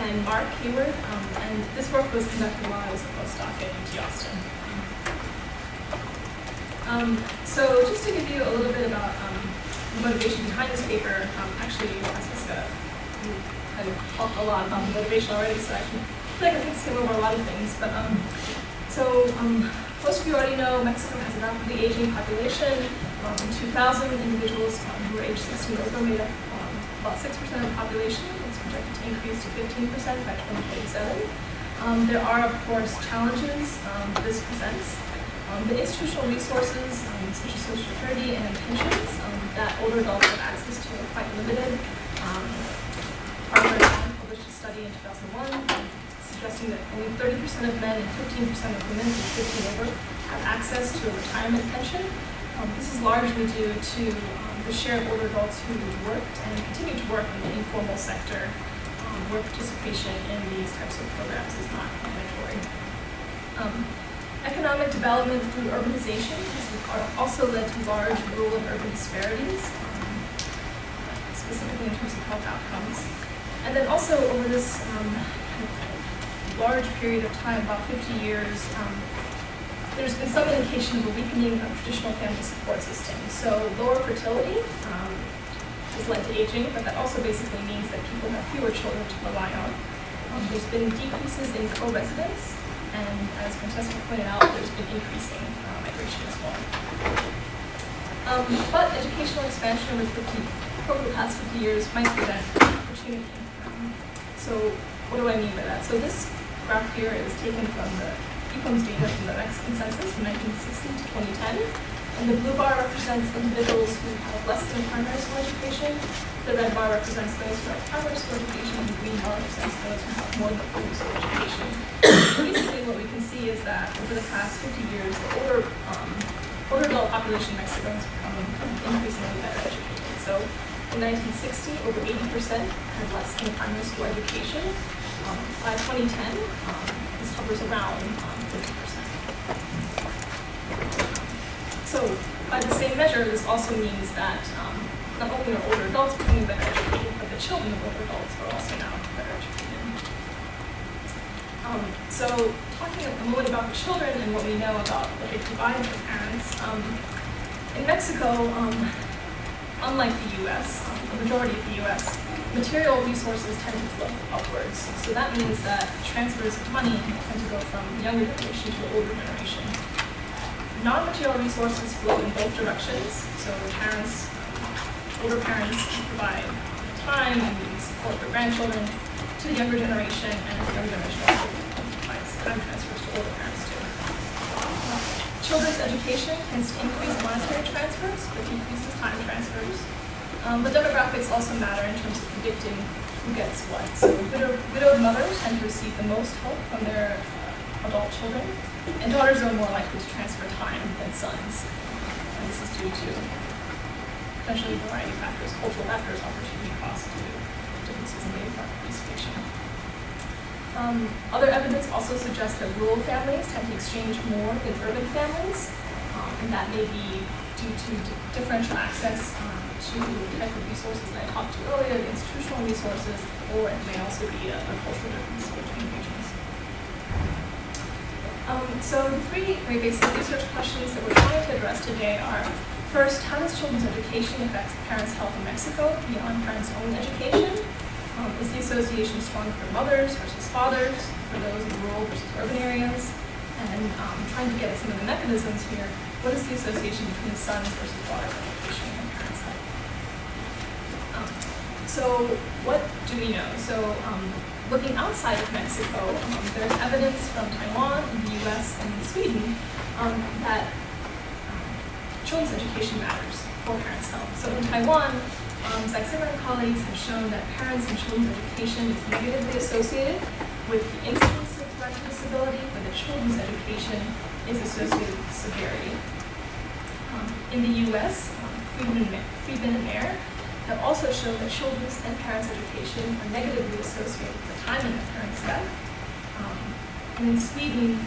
and Mark Hayward, and this work was conducted while I was a postdoc at UT Austin. So just to give you a little bit about the motivation behind this paper, actually, Jessica, you kind of talked a lot about the motivation already, so I feel like I can skim over a lot of things. But most of you already know Mexico has a rapidly aging population. In 2000, individuals who were age 60 and over made up about 6% of the population. It's projected to increase to 15% by 2047. There are, of course, challenges this presents. The institutional resources, such as Social Security and pensions, that older adults have access to are quite limited. Harvard published a study in 2001 suggesting that only 30% of men and 15% of women aged 15 over have access to a retirement pension. This is largely due to the share of older adults who worked and continue to work in the informal sector, where participation in these types of programs is not mandatory. Economic development through urbanization has also led to large rural and urban disparities, specifically in terms of health outcomes. And then also over this large period of time, about 50 years, there's been some indication of a weakening of traditional family support systems. So lower fertility has led to aging, but that also basically means that people have fewer children to rely on. There's been decreases in co-residence, and as Francesca pointed out, there's been increasing migration as well. But educational expansion over the past 50 years might present opportunity. So what do I mean by that? So this graph here is taken from the EPOMS data from the Mexican census from 1960 to 2010. And the blue bar represents individuals who have less than primary school education. The red bar represents those who have primary school education, and the green bar represents those who have more than primary school education. Basically, what we can see is that over the past 50 years, the older adult population in Mexico has become increasingly better educated. So in 1960, over 80% had less than primary school education. By 2010, this hovers around 50%. So by the same measure, this also means that not only are older adults becoming better educated, but the children of older adults are also now better educated. So talking a moment about the children and what we know about what they provide for parents, in Mexico, unlike the US, the majority of the US, material resources tend to flow upwards. So that means that transfers of money tend to go from the younger generation to the older generation. Non-material resources flow in both directions. So parents, older parents provide time and support for grandchildren to the younger generation, and the younger generation also provides time transfers to older parents too. Children's education tends to increase monetary transfers, but decreases time transfers. But demographics also matter in terms of predicting who gets what. So widowed mothers tend to receive the most help from their adult children, and daughters are more likely to transfer time than sons. And this is due to potentially a variety of factors, cultural factors, opportunity costs, due to differences in labor market participation. Other evidence also suggests that rural families tend to exchange more than urban families, and that may be due to differential access to the type of resources that I talked to earlier, the institutional resources, or it may also be a cultural difference between regions. So the three very basic research questions that we're trying to address today are, first, how does children's education affect parents' health in Mexico beyond parents' own education? Is the association stronger for mothers versus fathers, for those in rural versus urban areas? And trying to get at some of the mechanisms here, what is the association between sons versus daughters education and parents' health? So what do we know? So looking outside of Mexico, there's evidence from Taiwan, the US, and Sweden that children's education matters for parents' health. So in Taiwan, Zach Zimmer and colleagues have shown that parents' and children's education is negatively associated with the incidence of parental disability, but the children's education is associated with severity. In the US, Friedman and Mayer have also shown that children's and parents' education are negatively associated with the timing of parents' death, And in Sweden,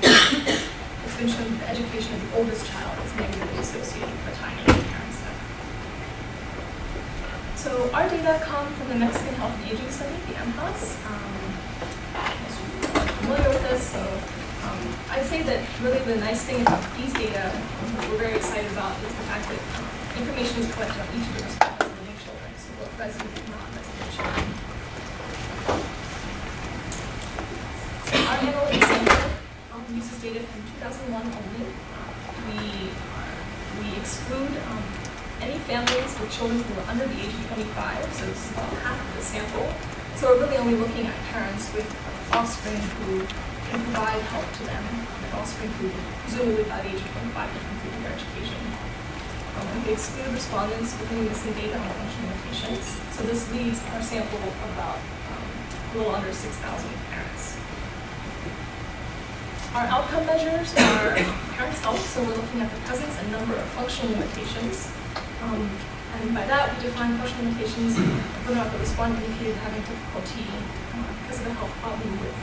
it's been shown that the education of the oldest child is negatively associated with a tiny parent step. So our data come from the Mexican Health and Aging Study, the MHAS. Most of you are familiar with this, so I'd say that really the nice thing about these data, that we're very excited about, is the fact that information is collected on each of the respondents and living children, so both resident and non-resident children. So our analytic sample uses data from 2001 only. We exclude any families with children who are under the age of 25, so it's about half of the sample. So we're really only looking at parents with offspring who can provide help to them, and offspring who presumably by the age of 25 have completed their education. We exclude respondents with any missing data on functional limitations. So this leaves our sample of about a little under 6,000 parents. Our outcome measures are parents' health, so we're looking at the presence and number of functional limitations. And by that, we define functional limitations whether or not the respondent indicated having difficulty because of a health problem with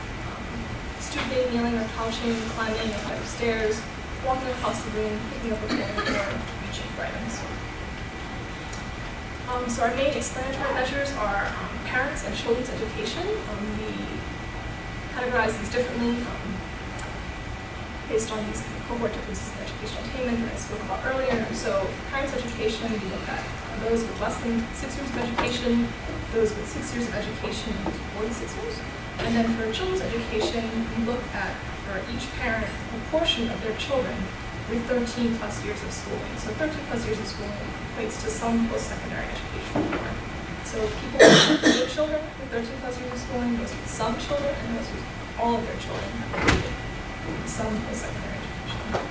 stooping, kneeling, or crouching, climbing a flight of stairs, walking across the room, picking up a phone, or reaching for items. So our main explanatory measures are parents and children's education. We categorize these differently based on these cohort differences in educational attainment that I spoke about earlier. So parents' education, we look at those with less than 6 years of education, those with 6 years of education, and those with 46 years. And then for children's education, we look at, for each parent, a proportion of their children with 13 plus years of schooling. So 13 plus years of schooling equates to some post-secondary education program. So people with no children with 13 plus years of schooling, those with some children, and those with all of their children have completed some post-secondary education.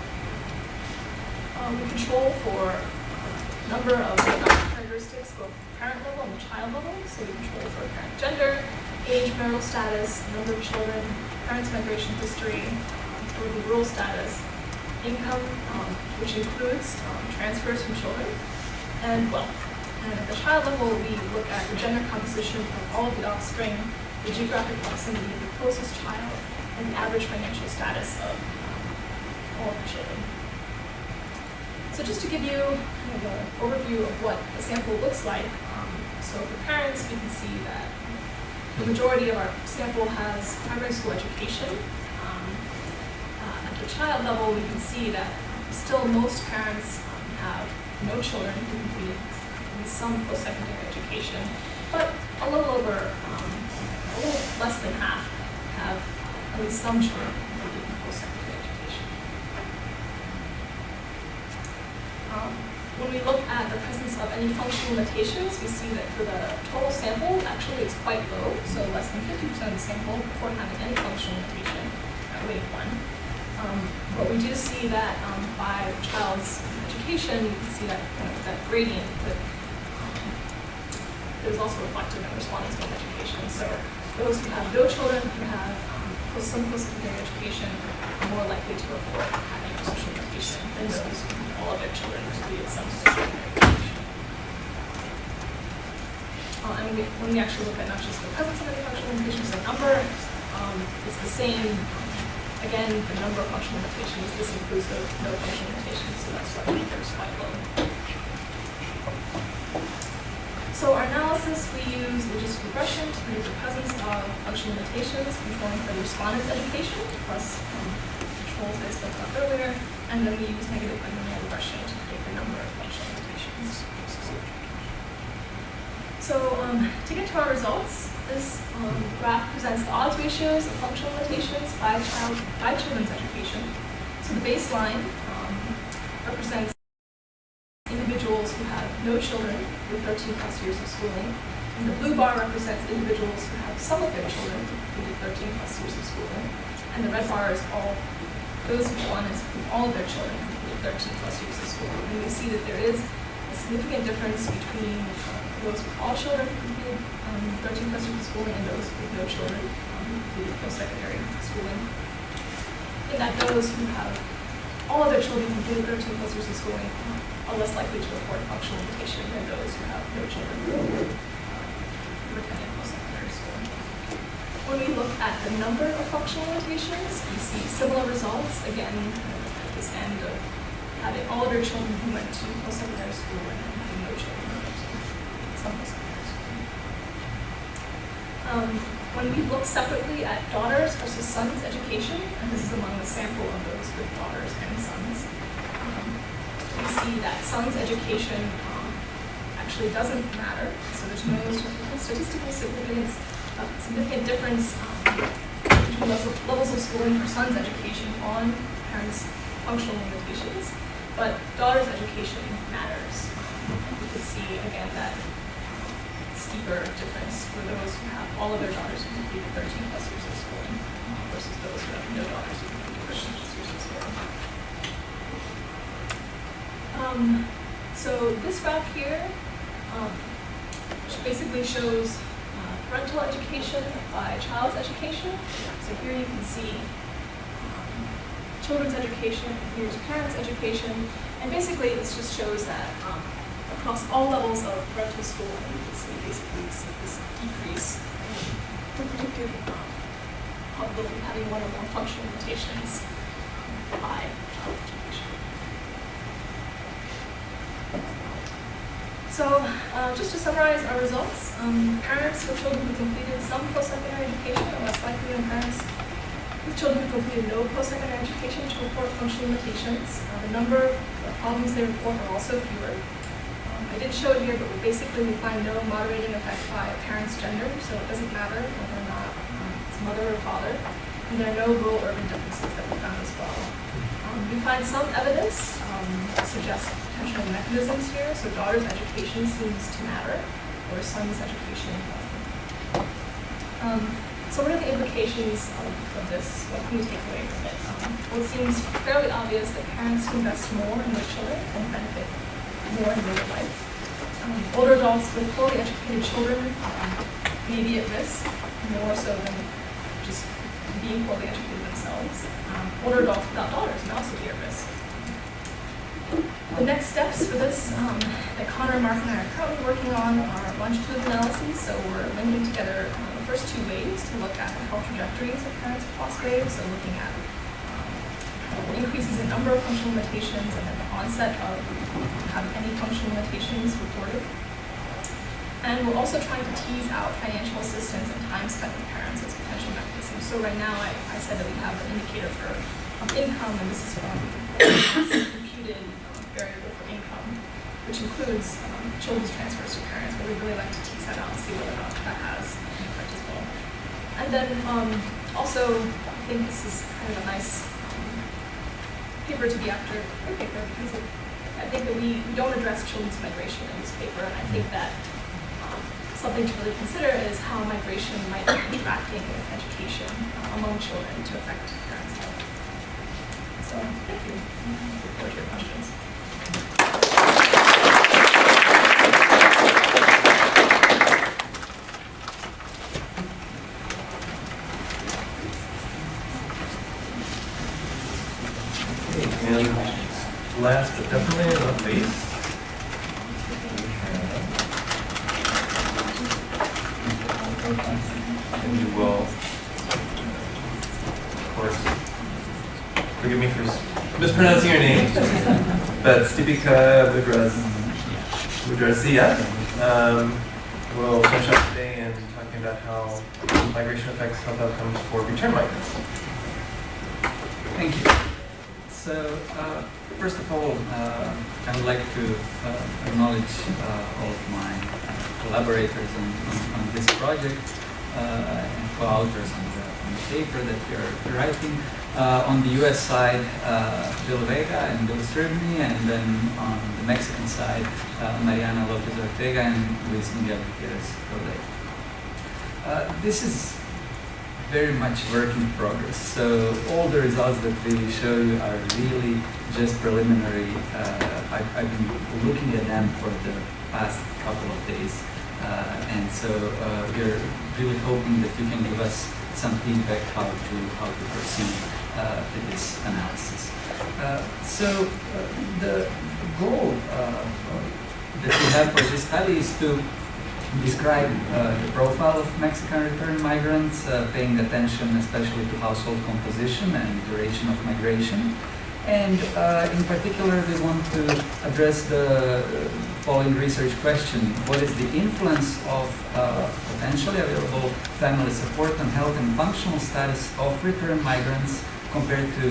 We control for a number of characteristics, both parent level and the child level. So we control for parent gender, age, marital status, number of children, parents' migration history, urban rural status, income, which includes transfers from children, and wealth. And at the child level, we look at the gender composition of all of the offspring, the geographic proximity of the closest child, and the average financial status of all of the children. So just to give you kind of an overview of what the sample looks like, so for parents, we can see that the majority of our sample has primary school education. At the child level, we can see that still most parents have no children who completed at least some post-secondary education, but a little less than half have at least some children who completed post-secondary education. When we look at the presence of any functional limitations, we see that for the total sample, actually it's quite low, so less than 50% of the sample report having any functional limitation at wave 1. But we do see that by the child's education, you can see that that gradient that is also reflected in respondents' own education. So those who have no children who have some post-secondary education are more likely to report having a functional limitation than those who have all of their children completed some post-secondary education. And when we actually look at not just the presence of any functional limitations, the number, it's the same. Again, the number of functional limitations, this includes the no functional limitations, so that's why the number is quite low. So our analysis, we use logistic regression to predict the presence of functional limitations, controlling for the respondent's education, plus controls I spoke about earlier, and then we use negative binomial regression to predict the number of functional limitations. So to get to our results, this graph presents the odds ratios of functional limitations by children's education. So the baseline represents individuals who have no children with 13 plus years of schooling. And the blue bar represents individuals who have some of their children with 13 plus years of schooling. And the red bar is all those respondents with all of their children with 13 plus years of schooling. And we see that there is a significant difference between those with all children completed 13 plus years of schooling and those with no children completed post-secondary schooling. In that those who have all of their children completed 13 plus years of schooling are less likely to report functional limitation than those who have no children who attended post-secondary schooling. When we look at the number of functional limitations, we see similar results, again, at this end of having all of your children who went to post-secondary school and having no children who went to some post-secondary school. When we look separately at daughters versus sons' education, and this is among the sample of those with daughters and sons, we see that sons' education actually doesn't matter. So there's no statistical significance, significant difference between levels of schooling for sons' education on parents' functional limitations, but daughters' education matters. We can see again that steeper difference for those who have all of their daughters who complete 13 plus years of schooling versus those who have no daughters who complete 13 plus years of schooling. So this graph here, which basically shows parental education by child's education. So here you can see children's education, here's parents' education, and basically this just shows that across all levels of parental schooling, you can see basically this decrease in probability of having one or more functional limitations by child's education. So just to summarize our results, parents with children who completed some post-secondary education are less likely than parents with children who completed no post-secondary education to report functional limitations. The number of problems they report are also fewer. I didn't show it here, but basically we find no moderating effect by a parent's gender, so it doesn't matter whether or not it's mother or father. And there are no rural-urban differences that we found as well. We find some evidence to suggest potential mechanisms here. So daughter's education seems to matter, or son's education doesn't. So what are the implications of this? What can we take away from it? Well, it seems fairly obvious that parents who invest more in their children can benefit more in later life. Older adults with poorly educated children may be at risk, more so than just being poorly educated themselves. Older adults without daughters may also be at risk. The next steps for this that Connor, Mark, and I are currently working on are longitudinal analyses. So we're linking together the first two waves to look at the health trajectories of parents across waves, so looking at increases in number of functional limitations and then the onset of having any functional limitations reported. And we're also trying to tease out financial assistance and time spent with parents as potential mechanisms. So right now I said that we have an indicator for income, and this is from computed variable for income, which includes children's transfers to parents, but we'd really like to tease that out and see whether or not that has an effect as well. And then also, I think this is kind of a nice paper to be after a paper, because I think that we don't address children's migration in this paper, and I think that something to really consider is how migration might be interacting with education among children to affect parents' health. So, thank you. Look forward to your questions. And last but definitely not least, and you will, of course, forgive me for mispronouncing your name, but Stipika Budrazia will finish up today and talking about how migration affects health outcomes for return migrants. Thank you. So, first of all, I would like to acknowledge all of my collaborators on this project and co-authors on the paper that we are writing. On the US side, Bill Vega and Bill Stribny, and then on the Mexican side, Mariana Lopez Ortega and Luis Miguel Gutierrez Rodríguez. This is very much work in progress. So all the results that we show you are really just preliminary. I've been looking at them for the past couple of days. And so we're really hoping that you can give us some feedback how to proceed with this analysis. So the goal that we have for this study is to describe the profile of Mexican return migrants, paying attention especially to household composition and duration of migration. And in particular, we want to address the following research question. What is the influence of potentially available family support on health and functional status of return migrants compared to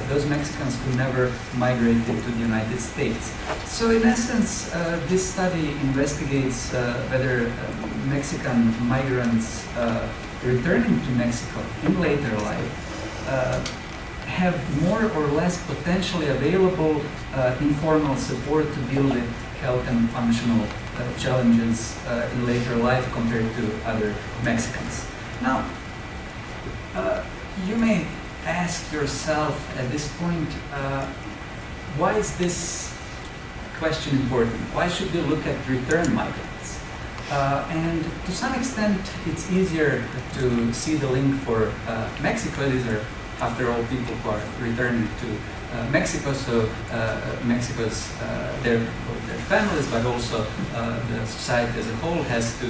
those Mexicans who never migrated to the United States? So in essence, this study investigates whether Mexican migrants returning to Mexico in later life have more or less potentially available informal support to deal with health and functional challenges in later life compared to other Mexicans. Now, you may ask yourself at this point, why is this question important? Why should we look at return migrants? And to some extent, it's easier to see the link for Mexico. These are, after all, people who are returning to Mexico, so Mexico's their families, but also the society as a whole has to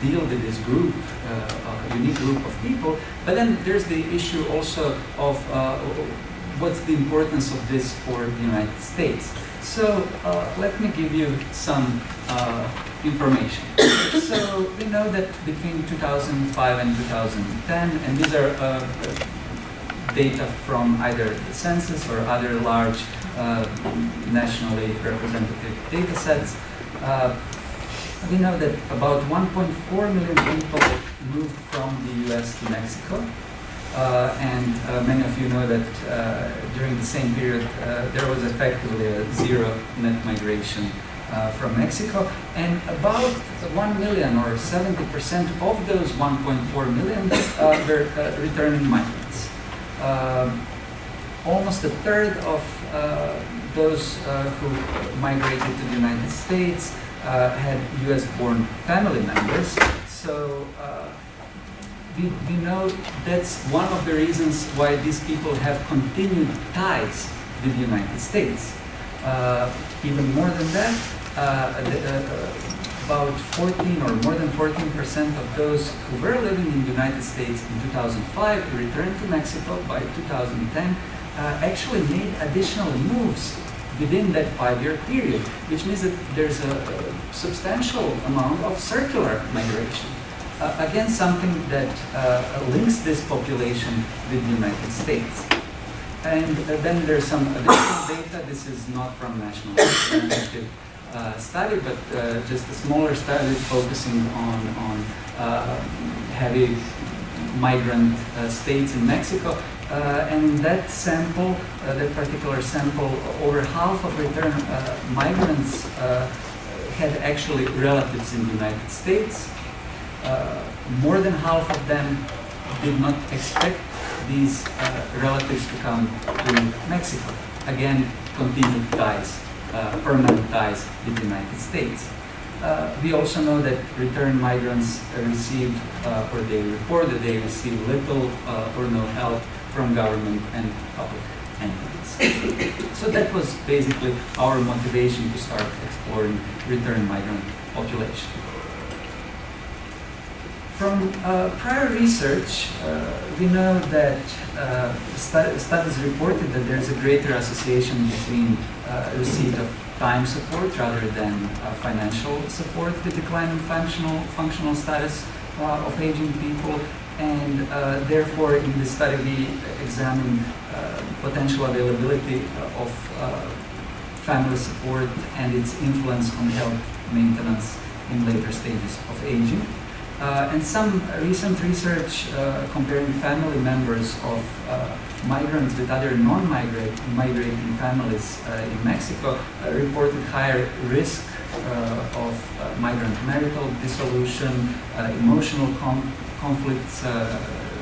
deal with this group, a unique group of people. But then there's the issue also of what's the importance of this for the United States. So let me give you some information. So we know that between 2005 and 2010, and these are data from either the census or other large nationally representative data sets, we know that about 1.4 million people moved from the US to Mexico. And many of you know that during the same period there was effectively a zero net migration from Mexico, and about 1 million or 70% of those 1.4 million were returning migrants. Almost a third of those who migrated to the United States had US-born family members. So we know that's one of the reasons why these people have continued ties with the United States. Even more than that, about 14 or more than 14% of those who were living in the United States in 2005 returned to Mexico by 2010, actually made additional moves within that 5-year period, which means that there's a substantial amount of circular migration. Again, something that links this population with the United States. And then there's some additional data. This is not from National Representative study, but just a smaller study focusing on heavy migrant states in Mexico. And in that sample, that particular sample, over half of return migrants had actually relatives in the United States. More than half of them did not expect these relatives to come to Mexico. Again, continued ties, permanent ties with the United States. We also know that return migrants receive, or they report that they receive little or no help from government and public entities. So that was basically our motivation to start exploring return migrant population. From prior research, we know that studies reported that there's a greater association between receipt of time support rather than financial support with declining functional status of aging people. And therefore, in this study, we examined potential availability of family support and its influence on health maintenance in later stages of aging. And some recent research comparing family members of migrants with other non-migrating families in Mexico reported higher risk of migrant marital dissolution, emotional conflicts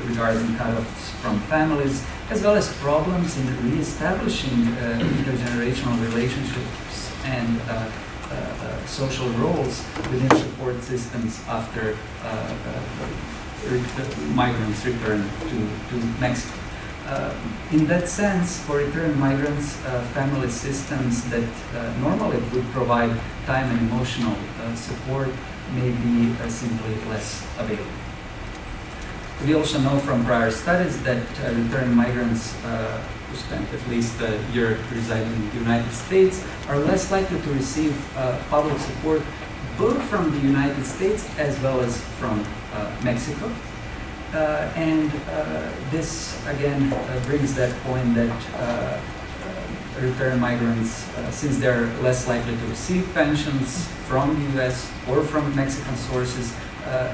regarding cutoffs from families, as well as problems in re-establishing intergenerational relationships and social roles within support systems after migrants return to Mexico. In that sense, for return migrants, family systems that normally would provide time and emotional support may be simply less available. We also know from prior studies that return migrants who spent at least a year residing in the United States are less likely to receive public support both from the United States as well as from Mexico. This again brings that point that return migrants, since they're less likely to receive pensions from the US or from Mexican sources,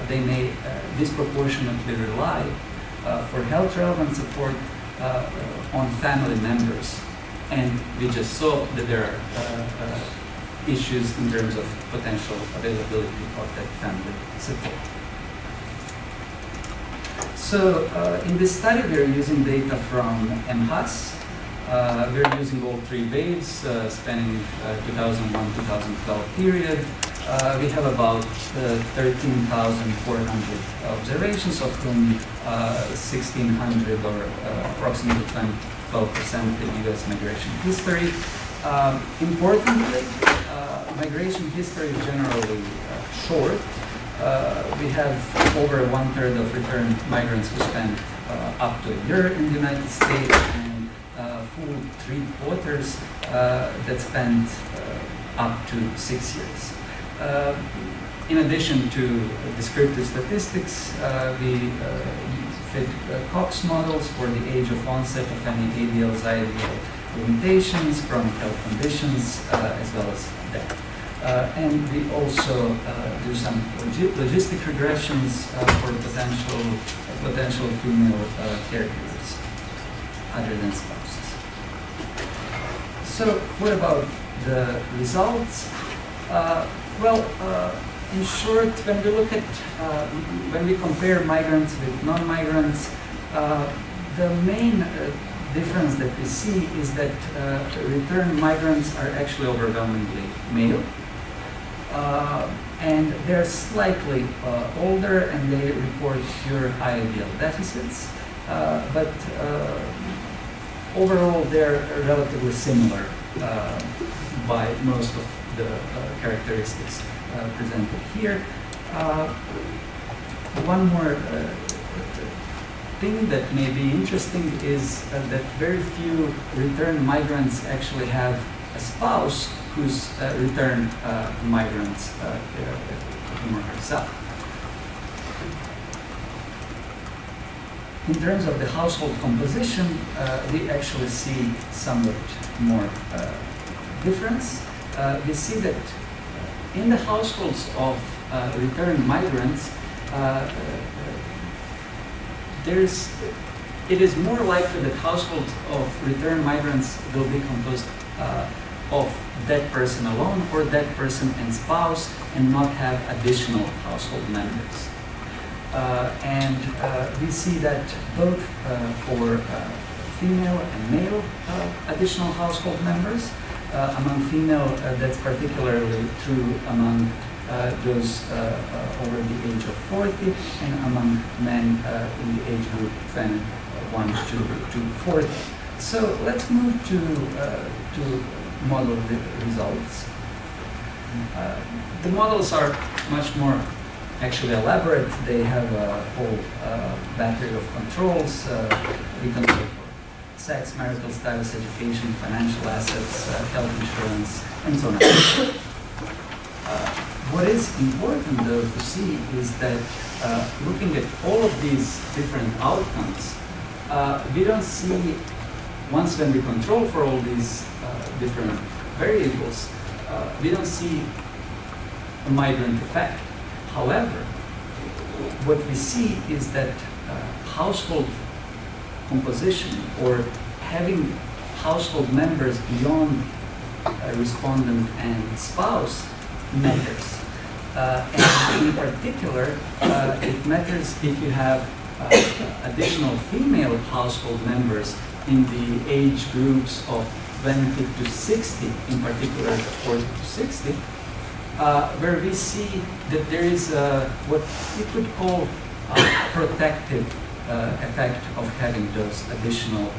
they may disproportionately rely for health relevant support on family members. And we just saw that there are issues in terms of potential availability of that family support. So in this study, we're using data from MHAS. We're using all three waves spanning 2001-2012 period. We have about 13,400 observations, of whom 1,600 or approximately 12% in U.S. migration history. Importantly, migration history is generally short. We have over 1/3 of returned migrants who spent up to a year in the United States, and full 3/4 that spent up to 6 years. In addition to descriptive statistics, we fit Cox models for the age of onset of any ADLs, IDL limitations from health conditions as well as death. And we also do some logistic regressions for potential female caregivers other than spouses. So what about the results? In short, when we look at, when we compare migrants with non-migrants, the main difference that we see is that return migrants are actually overwhelmingly male. And they're slightly older and they report fewer IADL deficits, but overall they're relatively similar by most of the characteristics presented here. One more thing that may be interesting is that very few return migrants actually have a spouse who's returned migrants, him or herself. In terms of the household composition, we actually see somewhat more difference. We see that in the households of returned migrants, it is more likely that households of returned migrants will be composed of that person alone or that person and spouse and not have additional household members. We see that both for female and male additional household members. Among female, that's particularly true among those over the age of 40, and among men in the age group 21 to 40. So let's move to model the results. The models are much more actually elaborate. They have a whole battery of controls. We control for sex, marital status, education, financial assets, health insurance, and so on. What is important though to see is that looking at all of these different outcomes, we don't see, once when we control for all these different variables, we don't see a migrant effect. However, what we see is that household composition or having household members beyond respondent and spouse matters. And in particular, it matters if you have additional female household members in the age groups of 20 to 60, in particular 40 to 60, where we see that there is what we could call protective effect of having those additional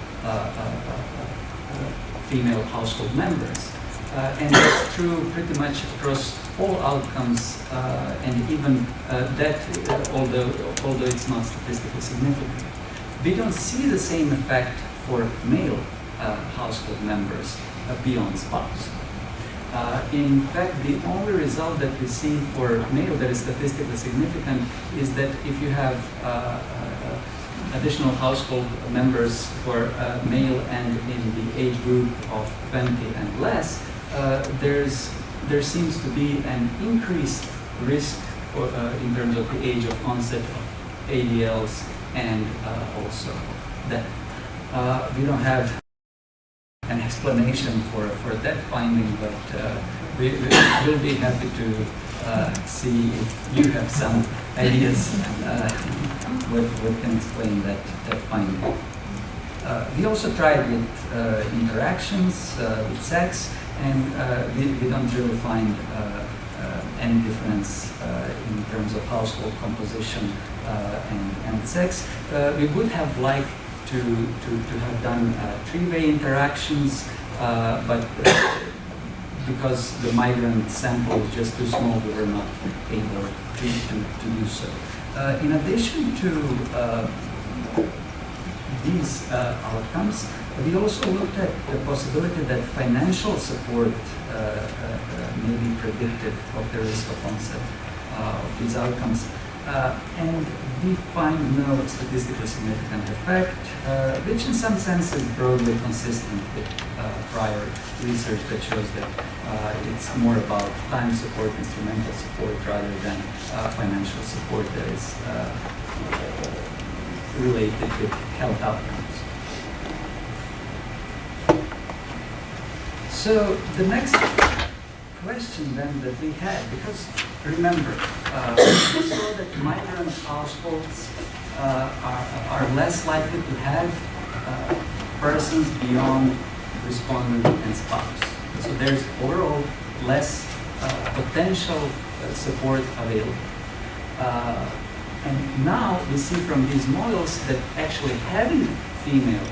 female household members. And that's true pretty much across all outcomes, and even that, although it's not statistically significant. We don't see the same effect for male household members beyond spouse. In fact, the only result that we see for male that is statistically significant is that if you have additional household members for male and in the age group of 20 and less, there seems to be an increased risk for, in terms of the age of onset of ADLs and also death. We don't have an explanation for that finding, but we will be happy to see if you have some ideas what can explain that finding. We also tried with interactions, with sex, and we don't really find any difference in terms of household composition and sex. We would have liked to have done three-way interactions, but because the migrant sample is just too small, we were not able to do so. In addition to these outcomes, we also looked at the possibility that financial support may be predictive of the risk of onset of these outcomes. And we find no statistically significant effect, which in some sense is broadly consistent with prior research that shows that it's more about time support, instrumental support, rather than financial support that is related with health outcomes. So the next question then that we had, because remember, we saw that migrant households are less likely to have persons beyond respondent and spouse. So there's overall less potential support available. And now we see from these models that actually having female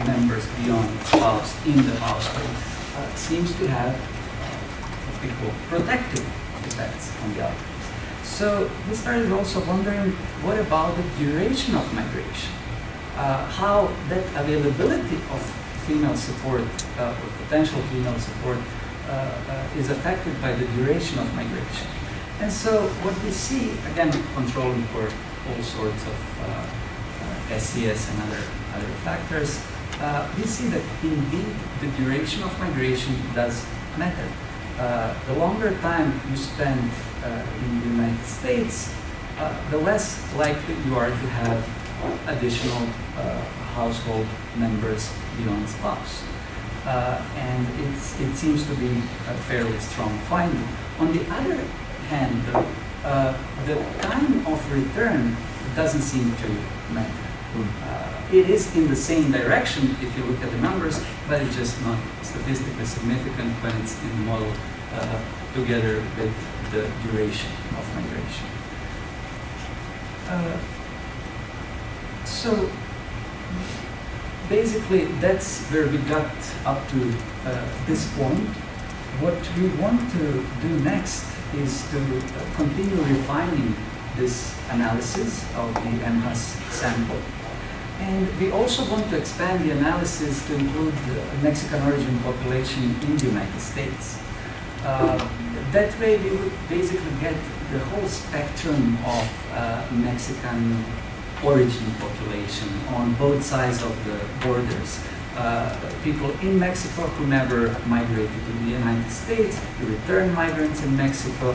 members beyond spouse in the household seems to have what we call protective effects on the outcomes. So we started also wondering, what about the duration of migration? How that availability of female support or potential female support is affected by the duration of migration. And so what we see, again, controlling for all sorts of SES and other factors, we see that indeed the duration of migration does matter. The longer time you spend in the United States, the less likely you are to have additional household members beyond spouse. And it seems to be a fairly strong finding. On the other hand, the time of return doesn't seem to matter. It is in the same direction if you look at the numbers, but it's just not statistically significant when it's in the model together with the duration of migration. So basically that's where we got up to this point. What we want to do next is to continue refining this analysis of the MHAS sample. And we also want to expand the analysis to include the Mexican origin population in the United States. That way we would basically get the whole spectrum of Mexican origin population on both sides of the borders. People in Mexico who never migrated to the United States, the return migrants in Mexico,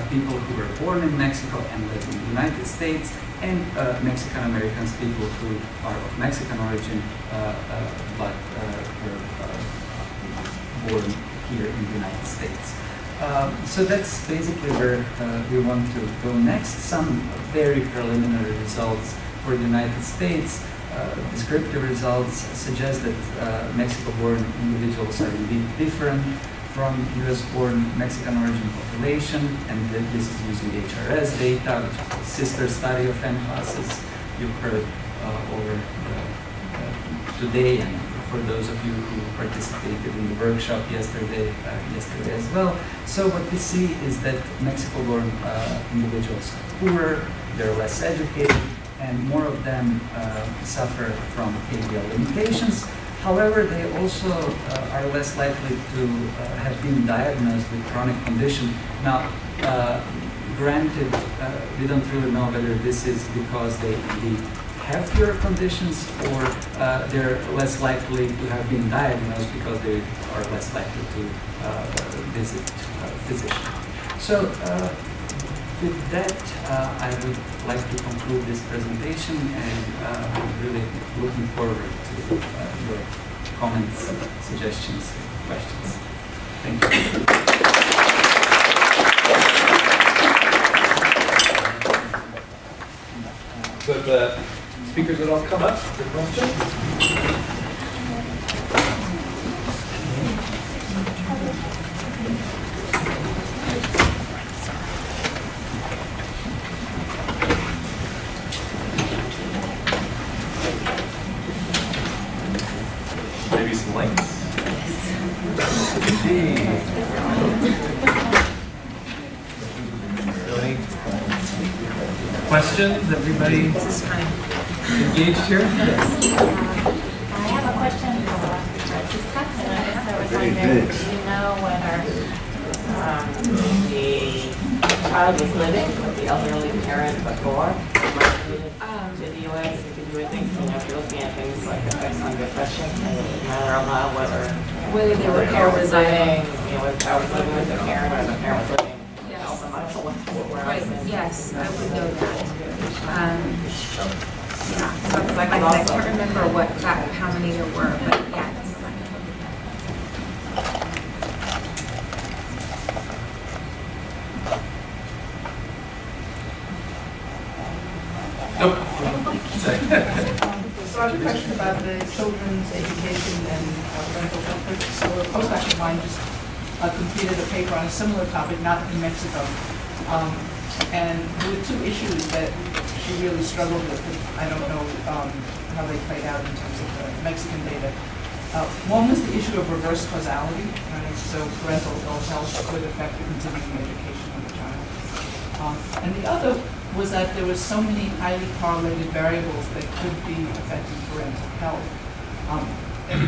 people who were born in Mexico and live in the United States, and Mexican Americans, people who are of Mexican origin but were born here in the United States. So that's basically where we want to go next. Some very preliminary results for the United States. Descriptive results suggest that Mexico-born individuals are indeed different from US-born Mexican origin population, and this is using HRS data, which is a sister study of MHAS's. you've heard over today, and for those of you who participated in the workshop yesterday as well. So what we see is that Mexico-born individuals are poorer, they're less educated, and more of them suffer from ADL limitations. However, they also are less likely to have been diagnosed with chronic condition. Now, granted, we don't really know whether this is because they indeed have fewer conditions or they're less likely to have been diagnosed because they are less likely to visit a physician. So with that, I would like to conclude this presentation, and I'm really looking forward to your comments, suggestions, questions. Thank you. So if the speakers would all come up for questions. Maybe some lights. Any questions? Everybody engaged here? I have a question for Francisca. I was wondering, do you know whether the child was living with the elderly parent before they migrated to the U.S.? Because you would think, if you're looking at things like effects on depression, it would matter a lot whether Whether they were co-residing, whether the child was living with the parent or the parent was living Right, yes, I would know that. Yeah, like I can't remember how many there were, but yeah. Nope. So I have a question about the children's education and parental comfort. So a postdoc of mine just completed a paper on a similar topic, not in Mexico. And there were two issues that she really struggled with. And I don't know how they played out in terms of the Mexican data. One was the issue of reverse causality, right? So parental ill health could affect the continuing education of the child. And the other was that there were so many highly correlated variables that could be affecting parental health.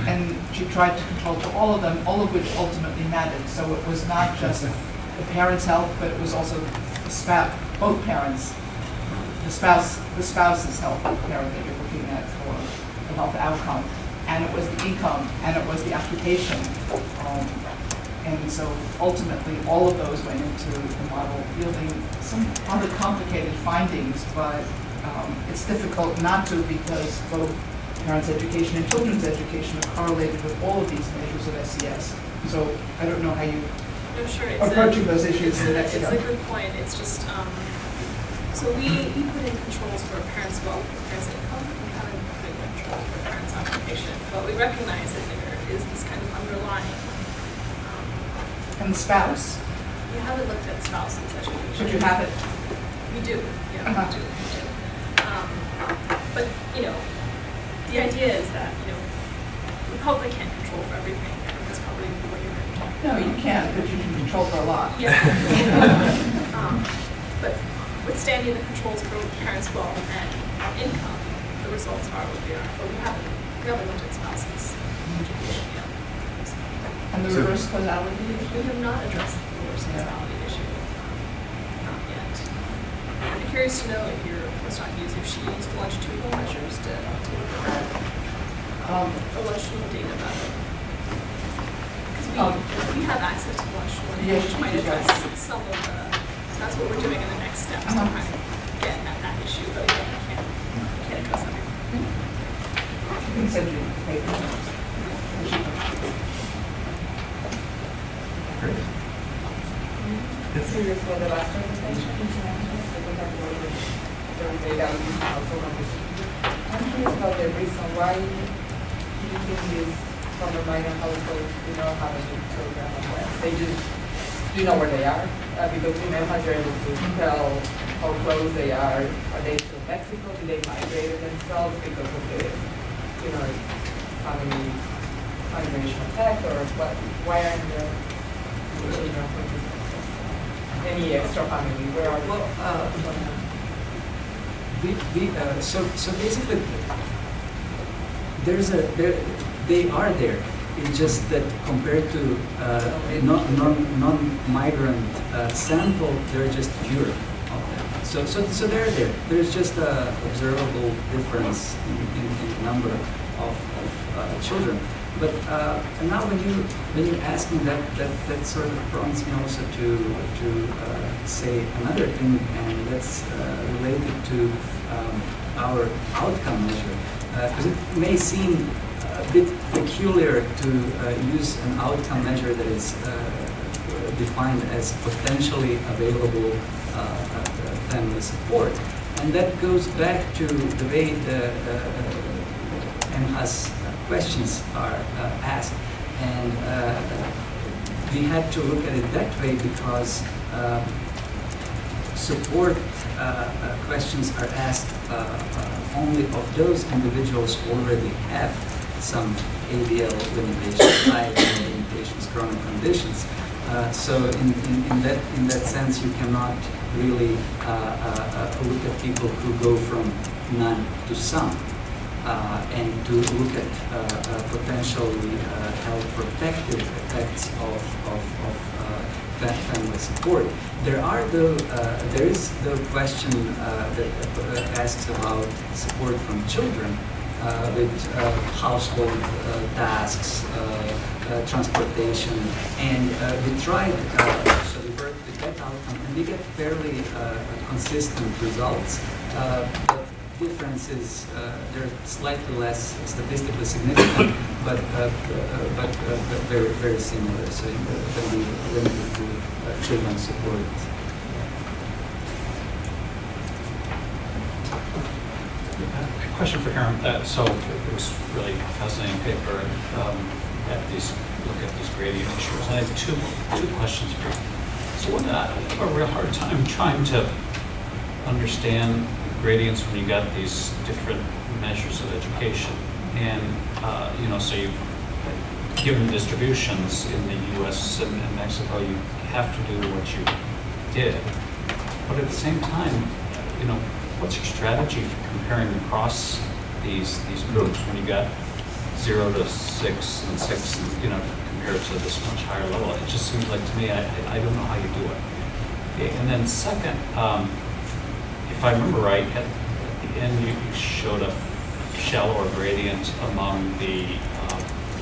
And she tried to control for all of them, all of which ultimately mattered. So it was not just the parent's health, but it was also the spouse, both parents, the spouse's health, the parent that you're looking at for the health outcome. And it was the income, and it was the occupation. And so ultimately, all of those went into the model, yielding some rather complicated findings, but it's difficult not to, because both parents' education and children's education are correlated with all of these measures of SES. So I don't know how you No, sure. approaching those issues in It's Mexico. a good point. It's just, so we put in controls for parents' wealth, parents' income. We haven't put in controls for parents' occupation. But we recognize that there is this kind of underlying. And the spouse, We haven't looked at spouses education. should you have it? We do, yeah, Uh-huh. we do. But, the idea is that, we probably can't control for everything. I think that's probably what you're going to talk about. No, you can't, but you can control for a lot. Yeah. But withstanding the controls for parents' wealth and income, the results are what they are. But we haven't looked at spouses education yet. And the reverse causality We issue? have not addressed the reverse causality issue. Not yet. I'd be curious to know if your postdoc used, if she used longitudinal measures to look at the longitudinal data about it. Because we have access to longitudinal data, Yes, which might you address do. some of the, that's what we're doing in the next steps, to kind of get at that issue, but again, we can't address everything. You can send you papers. Great. Yes. Curious for the last presentation, I'm curious about the reason why you think these from the minor households do not have a new program of web. They just do you know where they are. Because you never you're able to tell how close they are. Are they still Mexico? Did they migrate themselves because of the, family migration effect, or what? Why aren't the children from any extra family? Where are So basically, they are there. It's just that compared to a non-migrant sample, there are just fewer of them. So they're there. There's just a observable difference in number of children. But now when you ask me that sort of prompts me also to say another thing, and that's related to our outcome measure, because it may seem a bit peculiar to use an outcome measure that is defined as potentially available family support, and that goes back to the way the MHAS questions are asked, and we had to look at it that way because support questions are asked only of those individuals who already have some ADL limitations, IADL limitations, chronic conditions. So in that sense, you cannot really look at people who go from none to some. And to look at potentially health protective effects of family support. There is the question that asks about support from children with household tasks, transportation, and we tried, so we worked with that outcome, and we get fairly consistent results. But differences, they're slightly less statistically significant, but very, very similar. So when we limited to children's support. A question for Aaron. So it was really a fascinating paper, and look at these gradient issues. And I have two questions for you. So one, I have a real hard time trying to understand gradients when you got these different measures of education, and so you, given distributions in the U.S. and Mexico, you have to do what you did. But at the same time, what's your strategy for comparing across these groups when you got 0 to 6 and 6, and, compared to this much higher level? It just seems like to me, I don't know how you do it. Okay, and then second. If I remember right, at the end you showed a shallower gradient among the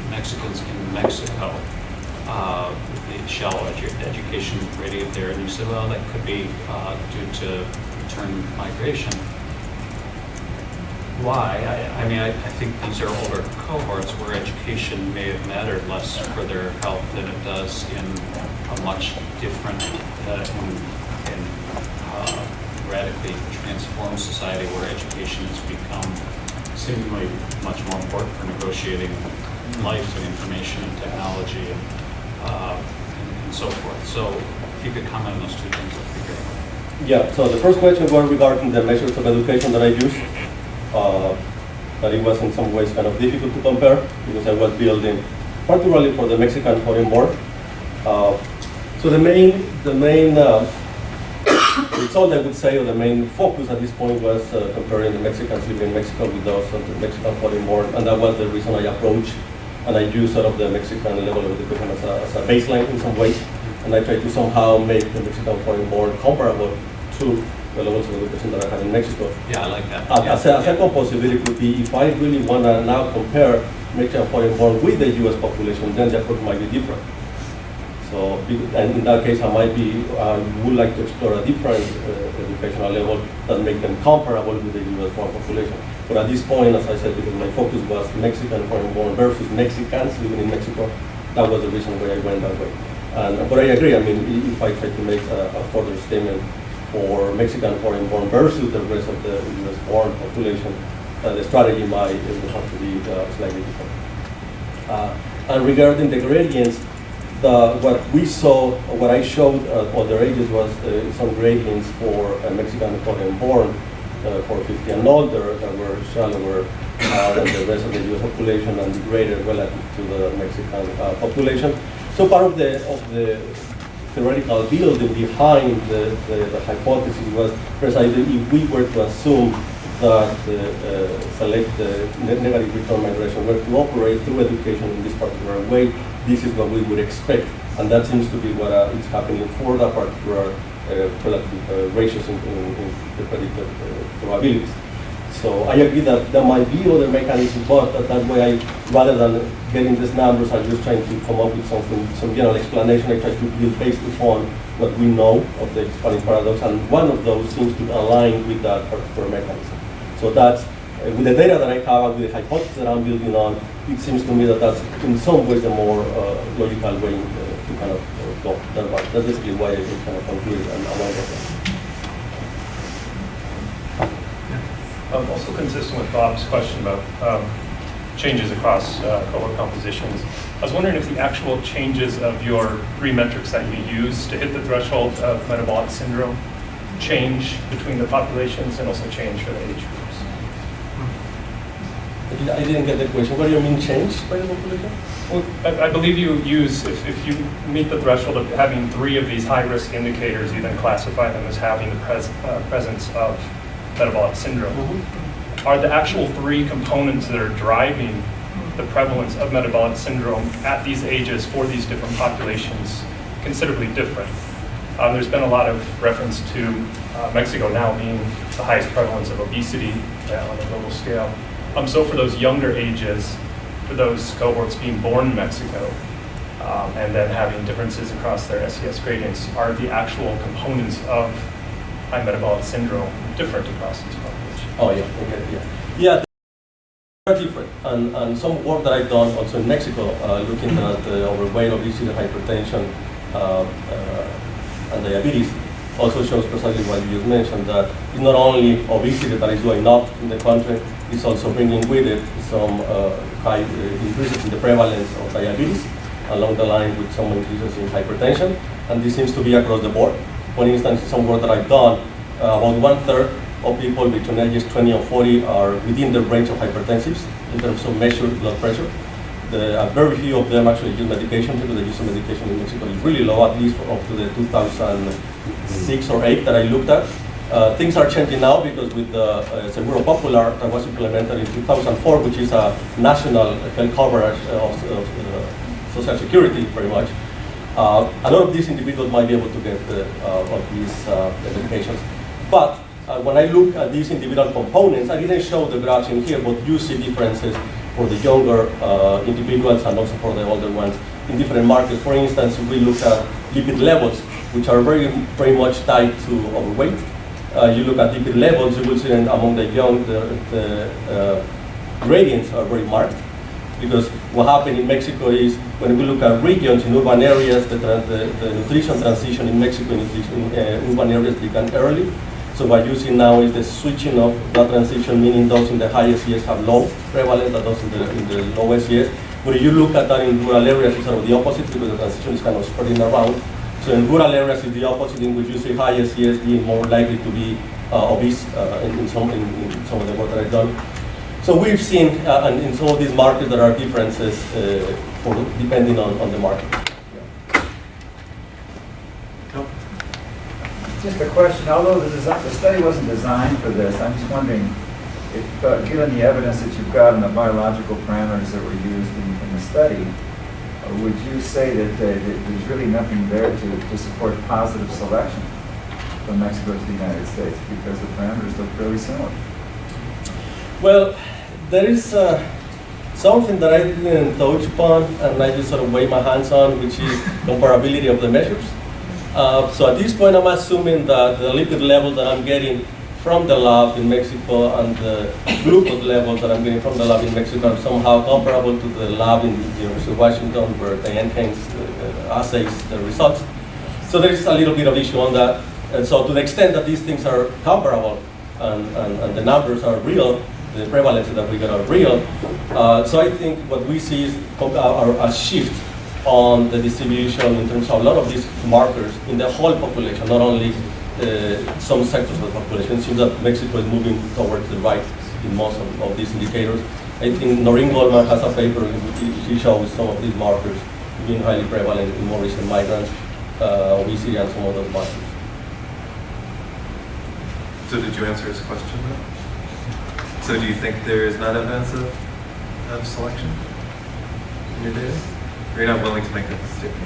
Mexicans in Mexico, the shallow education gradient there, and you said, well, that could be due to return migration. Why? I think these are older cohorts where education may have mattered less for their health than it does in a much different radically transformed society where education has become seemingly much more important for negotiating life and information and technology and so forth. So if you could comment on those two things, that would be great. Yeah, so the first question was regarding the measures of education that I used. That it was in some ways kind of difficult to compare because I was building particularly for the Mexican foreign born. So the main result, I would say, or the main focus at this point was comparing the Mexicans living in Mexico with those of the Mexican foreign born, and that was the reason I approached and I used sort of the Mexican level of education as a baseline in some ways, and I tried to somehow make the Mexican foreign born comparable to the levels of education that I had in Mexico. Yeah, I like that. As a second possibility could be if I really want to now compare Mexican foreign born with the U.S. population, then the approach might be different. So, and in that case, I would like to explore a different educational level that make them comparable with the U.S. born population. But at this point, as I said, because my focus was Mexican foreign born versus Mexicans living in Mexico, that was the reason why I went that way. But I agree, if I try to make a further statement for Mexican foreign born versus the rest of the U.S. born population, the strategy might have to be slightly different. And regarding the gradients, what we saw, what I showed at other ages was some gradients for Mexican foreign born for 50 and older that were shallower than the rest of the US population and degraded relative to the Mexican population. So part of the theoretical building behind the hypothesis was precisely if we were to assume that select negative return migration were to operate through education in this particular way, this is what we would expect. And that seems to be what is happening for that particular relative ratios in the predicted probabilities. So I agree that there might be other mechanisms, but that way rather than getting these numbers, I'm just trying to come up with some general explanation. I try to build based upon what we know of the expanding paradox, and one of those seems to align with that particular mechanism. So that's, with the data that I have, with the hypothesis that I'm building on, it seems to me that that's in some ways a more logical way to kind of go. That's basically why I kind of concluded along that. Also consistent with Bob's question about changes across cohort compositions, I was wondering if the actual changes of your 3 metrics that you use to hit the threshold of metabolic syndrome change between the populations and also change for the age groups. I didn't get the question. What do you mean change by the population? Well, I believe you use, if you meet the threshold of having 3 of these high-risk indicators, you then classify them as having the presence of metabolic syndrome. Mm-hmm. Are the actual 3 components that are driving the prevalence of metabolic syndrome at these ages for these different populations considerably different? There's been a lot of reference to Mexico now being the highest prevalence of obesity on a global scale. So for those younger ages, for those cohorts being born in Mexico, and then having differences across their SES gradients, are the actual components of high metabolic syndrome different across these populations? Oh yeah, okay, yeah. They're different, and some work that I've done also in Mexico, looking at overweight, obesity, hypertension, and diabetes, also shows precisely what you just mentioned, that it's not only obesity that is going up in the country, it's also bringing with it some high increases in the prevalence of diabetes, along the line with some increases in hypertension, and this seems to be across the board. For instance, some work that I've done, about 1/3 of people between ages 20 and 40 are within the range of hypertensives in terms of measured blood pressure. Very few of them actually use medication, because the use of medication in Mexico is really low, at least up to the 2006 or 8 that I looked at. Things are changing now because with the Seguro Popular that was implemented in 2004, which is a national health coverage of Social Security, pretty much. A lot of these individuals might be able to get of these medications. But when I look at these individual components, I didn't show the graphs in here, but you see differences for the younger individuals and also for the older ones in different markets. For instance, if we look at lipid levels, which are very much tied to overweight. You look at lipid levels, you will see that among the young, the gradients are very marked. Because what happened in Mexico is, when we look at regions in urban areas, the nutrition transition in Mexico in urban areas began early. So what you see now is the switching of that transition, meaning those in the high SES have low prevalence, and those in the low SES. But if you look at that in rural areas, it's sort of the opposite, because the transition is kind of spreading around. So in rural areas, it's the opposite, in which you see high SES being more likely to be obese in some of the work that I've done. So we've seen, and in some of these markets, there are differences depending on the market. Just a question, although the study wasn't designed for this, I'm just wondering, if, given the evidence that you've got and the biological parameters that were used in the study, would you say that there's really nothing there to support positive selection from Mexico to the United States, because the parameters look fairly similar? Well, there is something that I didn't touch upon, and I just sort of wave my hands on, which is comparability of the measures. So at this point, I'm assuming that the lipid levels that I'm getting from the lab in Mexico and the glucose levels that I'm getting from the lab in Mexico are somehow comparable to the lab in the University of Washington, where they enhance assays the results. So there is a little bit of issue on that. And so to the extent that these things are comparable and the numbers are real, the prevalences that we get are real. So I think what we see is a shift on the distribution in terms of a lot of these markers in the whole population, not only some sectors of the population. It seems that Mexico is moving towards the right in most of these indicators. I think Noreen Goldman has a paper in which she shows some of these markers being highly prevalent in more recent migrants, obesity, and some of those markers. So did you answer his question? So do you think there is not evidence of selection in your data? Or you're not willing to make that statement?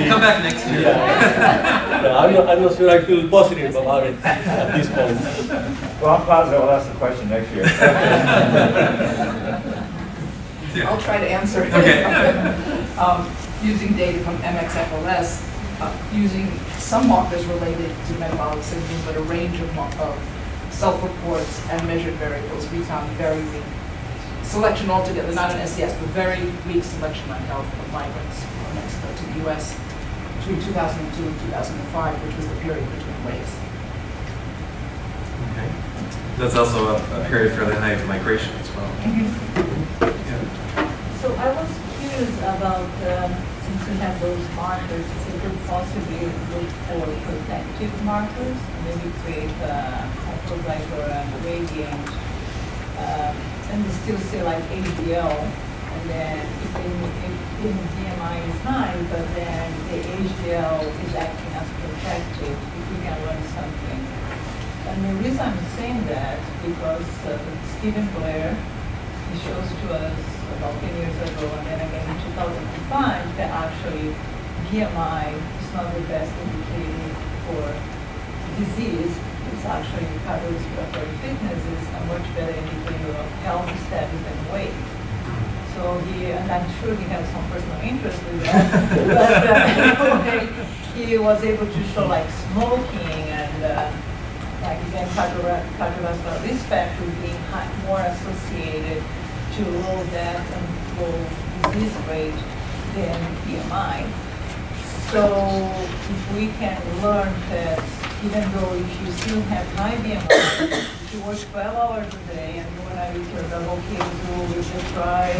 Come back next year. Yeah. No, I'm not sure I feel positive about it at this point. Well, I'm positive I'll ask the question next year. I'll try to answer it. Okay. Using data from MXFLS, using some markers related to metabolic syndrome, but a range of self-reports and measured variables, we found very weak selection altogether, not an SES, but very weak selection on health of migrants from Mexico to the U.S. between 2002 and 2005, which was the period between waves. Okay. That's also a period fairly high of migration as well. Yeah. So I was curious about, since we have those markers, if we could possibly look for protective markers, maybe create a hyperglycemic gradient, and we still say like HDL, and then if BMI is high, but then the HDL is acting as protective, if we can learn something. And the reason I'm saying that, because Stephen Blair, he shows to us about 10 years ago, and then again in 2005, that actually BMI is not the best indicator for disease. It's actually cardiorespiratory fitness is a much better indicator of health status than weight. So and I'm sure he has some personal interest with that, but anyway, he was able to show like smoking and like again cardiovascular risk factor being more associated to low death and low disease rate than BMI. So if we can learn that even though if you still have high BMI, if you work 12 hours a day and you want to eat your avocado with the fried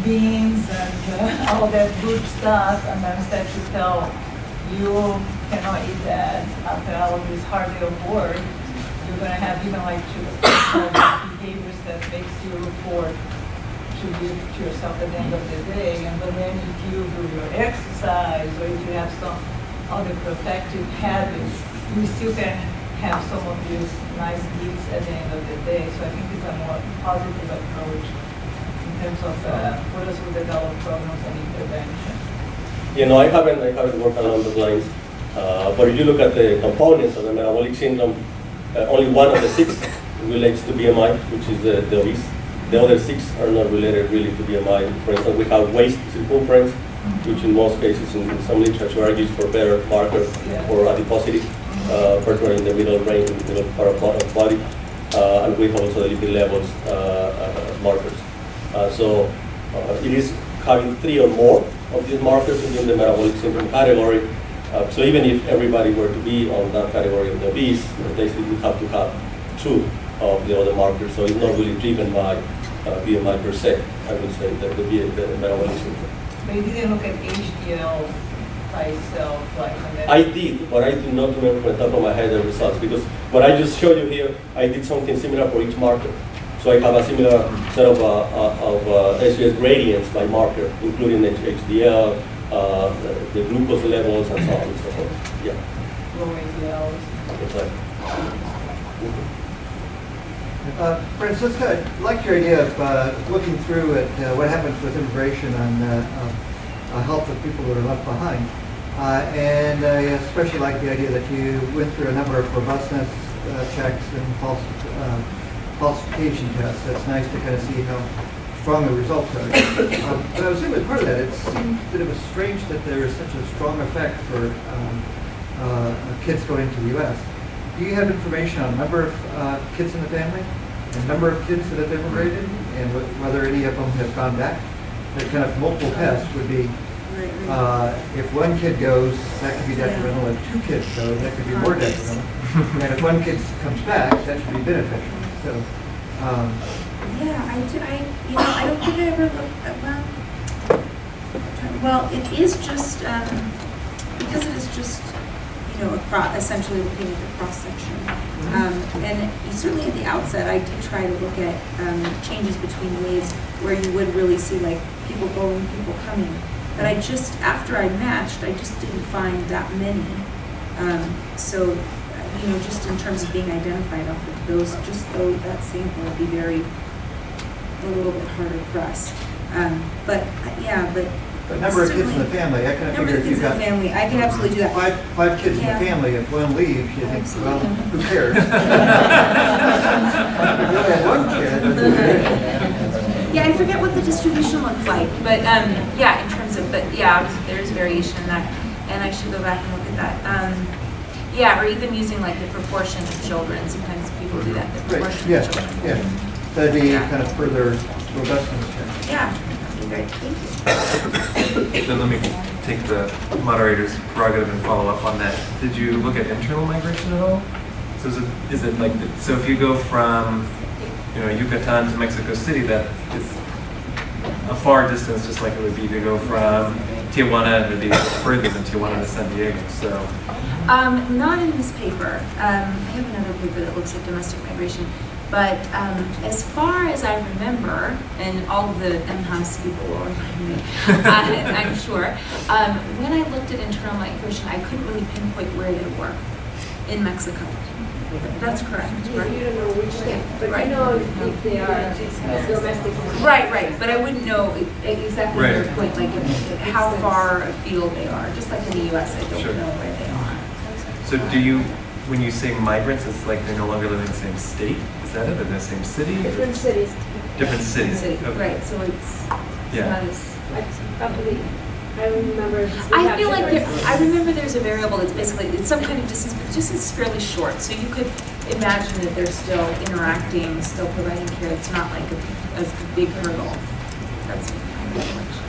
beans and all that good stuff, and then instead you tell you cannot eat that after all of this hard day of work, you're going to have even like behaviors that makes you report to yourself at the end of the day. And but then if you do your exercise or if you have some other protective habits, you still can have some of these nice gifts at the end of the day. So I think it's a more positive approach in terms of what us will develop programs and intervention. You know, I haven't worked along those lines, but if you look at the components of the metabolic syndrome, only one of the 6 relates to BMI, which is the obese. The other 6 are not related really to BMI. For instance, we have waist circumference, which in most cases in some literature argues for better marker for adiposity, particularly in the middle range, in the middle part of body, and we have also the lipid levels markers. So it is having 3 or more of these markers within the metabolic syndrome category. So even if everybody were to be on that category of the obese, they still would have to have 2 of the other markers. So it's not really driven by BMI per se, I would say, the metabolic syndrome. But you didn't look at HDL by itself, like. I did, but I do not remember from the top of my head the results, because what I just showed you here, I did something similar for each marker. So I have a similar set of SUS gradients by marker, including HDL, the glucose levels, and so on and so forth. Yeah. Low HDLs. Exactly. Francisco, I like your idea of looking through at what happens with immigration on health of people who are left behind. And I especially like the idea that you went through a number of robustness checks and falsification tests. That's nice to kind of see how strong the results are. But I was thinking, as part of that, it seemed that it was strange that there is such a strong effect for kids going to the U.S. Do you have information on number of kids in the family, and number of kids that have immigrated, and whether any of them have gone back? The kind of multiple tests would be, if one kid goes, that could be detrimental. If 2 kids go, that could be more detrimental. And if 1 kid comes back, that should be beneficial. So. Yeah, I don't think I ever Well, it is just, because it is just, essentially looking at the cross-section. And certainly at the outset, I did try to look at changes between waves where you would really see like people going, people coming. But after I matched, I just didn't find that many. So, just in terms of being identified off of those, that sample would be a little bit harder pressed. But number of kids in the family, I kind of number figure of if you've kids in the got family, I can absolutely do that. five kids in Yeah. the family, if one leaves, you think, well, who cares? If you only have one kid, that's okay. Yeah, I forget what the distribution looks like, but in terms of, there's variation in that, and I should go back and look at that. Or even using like the proportion of children. Sometimes people do that. The Right, proportion yeah, of children. yeah. That'd be Yeah. kind of further robustness here. Yeah, that'd be great. Thank you. Then let me take the moderator's prerogative and follow up on that. Did you look at internal migration at all? So is it like, so if you go from, Yucatan to Mexico City, that is a far distance, just like it would be to go from Tijuana, it would be further than Tijuana to San Diego, so. Not in this paper. I have another paper that looks at domestic migration. But as far as I remember, and all of the MHAS people will remind me, I'm sure, when I looked at internal migration, I couldn't really pinpoint where they were in Mexico. That's correct. Right? You don't know which state, but Right. you know if they are domestic. Right. But I wouldn't know exactly Right. your point, like how far afield they are. Just like in the U.S., I don't Sure. know where they are. So when you say migrants, it's like they're no longer living in the same state? Is that it? Or the same city? Different cities. Different cities. City. Okay. Right, so it's Yeah. not as... I believe. I remember. I feel like I remember there's a variable that's basically, it's some kind of distance, but the distance is fairly short. So you could imagine that they're still interacting, still providing care. It's not like a big hurdle. That's my recollection.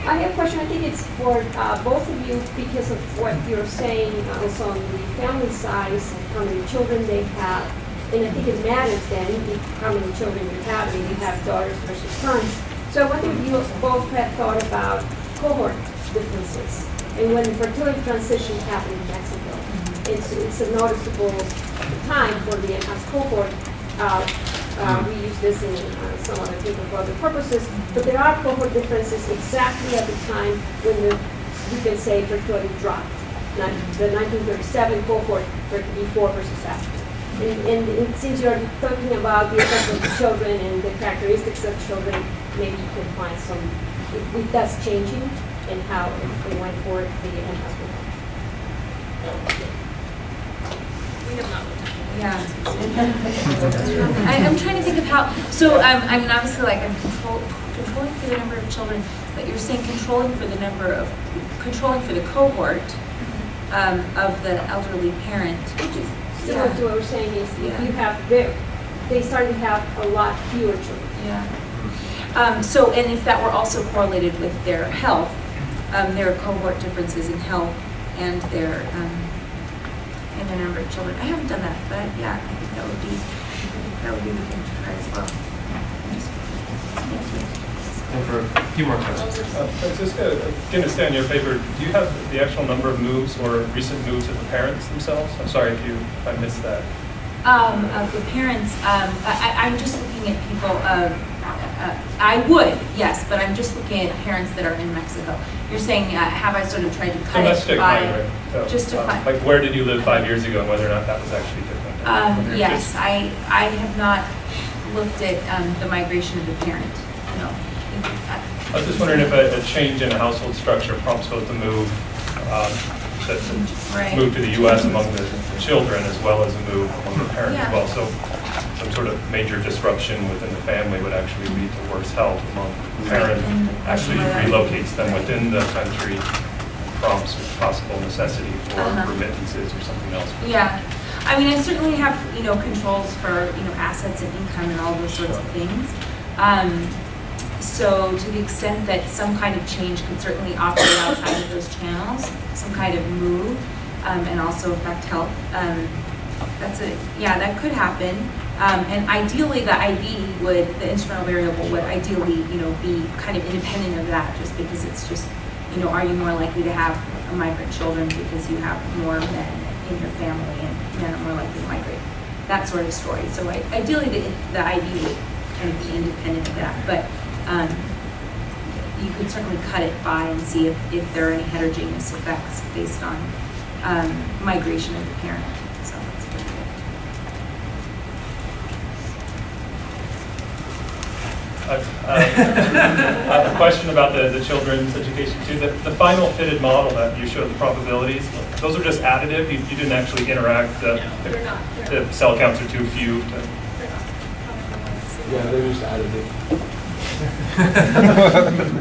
I have a question. I think it's for both of you because of what you're saying also on the family size and how many children they have. And I think it matters then how many children you have. I mean, you have daughters versus sons. So I wonder if you both have thought about cohort differences and when the fertility transition happened in Mexico. It's a noticeable time for the enhanced cohort. We use this in some other people for other purposes, but there are cohort differences exactly at the time when you can say fertility dropped. The 1937 cohort before versus after. And it seems you're talking about the effect of the children and the characteristics of children. Maybe you can find some, if that's changing and how it went for the enhanced cohort. We have not looked at it. Yeah. I'm trying to think of how, so I'm obviously like, I'm controlling for the number of children, but you're saying controlling for the cohort of the elderly parent. Similar to what we're saying is if you have, they start to have a lot fewer children. Yeah. So, and if that were also correlated with their health, there are cohort differences in health and their, and the number of children. I haven't done that, but yeah, I think that would be the thing to try as well. And for a few more questions. Francisca, again, to stay on your paper, do you have the actual number of moves or recent moves of the parents themselves? I'm sorry if I missed that. Of the parents, I'm just looking at people, I would, yes, but I'm just looking at parents that are in Mexico. You're saying, have I sort of tried to cut Domestic it by, migrant. So, just to find. like where did you live 5 years ago and whether or not that was actually different? Yes, I have not looked at the migration of the parent, no. I was just wondering if a change in a household structure prompts both the move, Right. move to the U.S. among the children as well as a move among the parents Yeah. as well. So some sort of major disruption within the family would actually lead to worse health among the parent. Actually relocates them within the country, prompts possible necessity for remittances or something else. Yeah, I mean, I certainly have, controls for, assets and income and all those sorts of things. So to the extent that some kind of change could certainly operate outside of those channels, some kind of move, and also affect health, that could happen. And ideally, the ID would, the instrumental variable would ideally, be kind of independent of that, just because it's just, are you more likely to have migrant children because you have more men in your family and men are more likely to migrate? That sort of story. So ideally, the ID would kind of be independent of that, but you could certainly cut it by and see if there are any heterogeneous effects based on migration of the parent. So that's pretty good. A question about the children's education too. The final fitted model that you showed the probabilities, those are just additive. You didn't actually interact. They're not. The cell counts are too few. They're not. Yeah, they're just additive.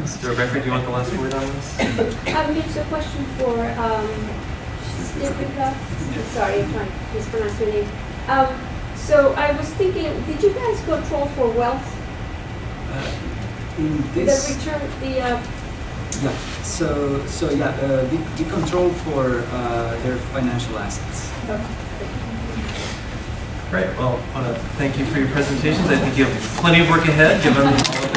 Mr. Rebecca, do you want the last word on this? It's a question for Stepika. Sorry if I mispronounced your name. So I was thinking, did you guys control for wealth? In this, The return, yeah. So yeah, we control for their financial assets. Great. Well, I want to thank you for your presentations. I think you have plenty of work ahead, given all of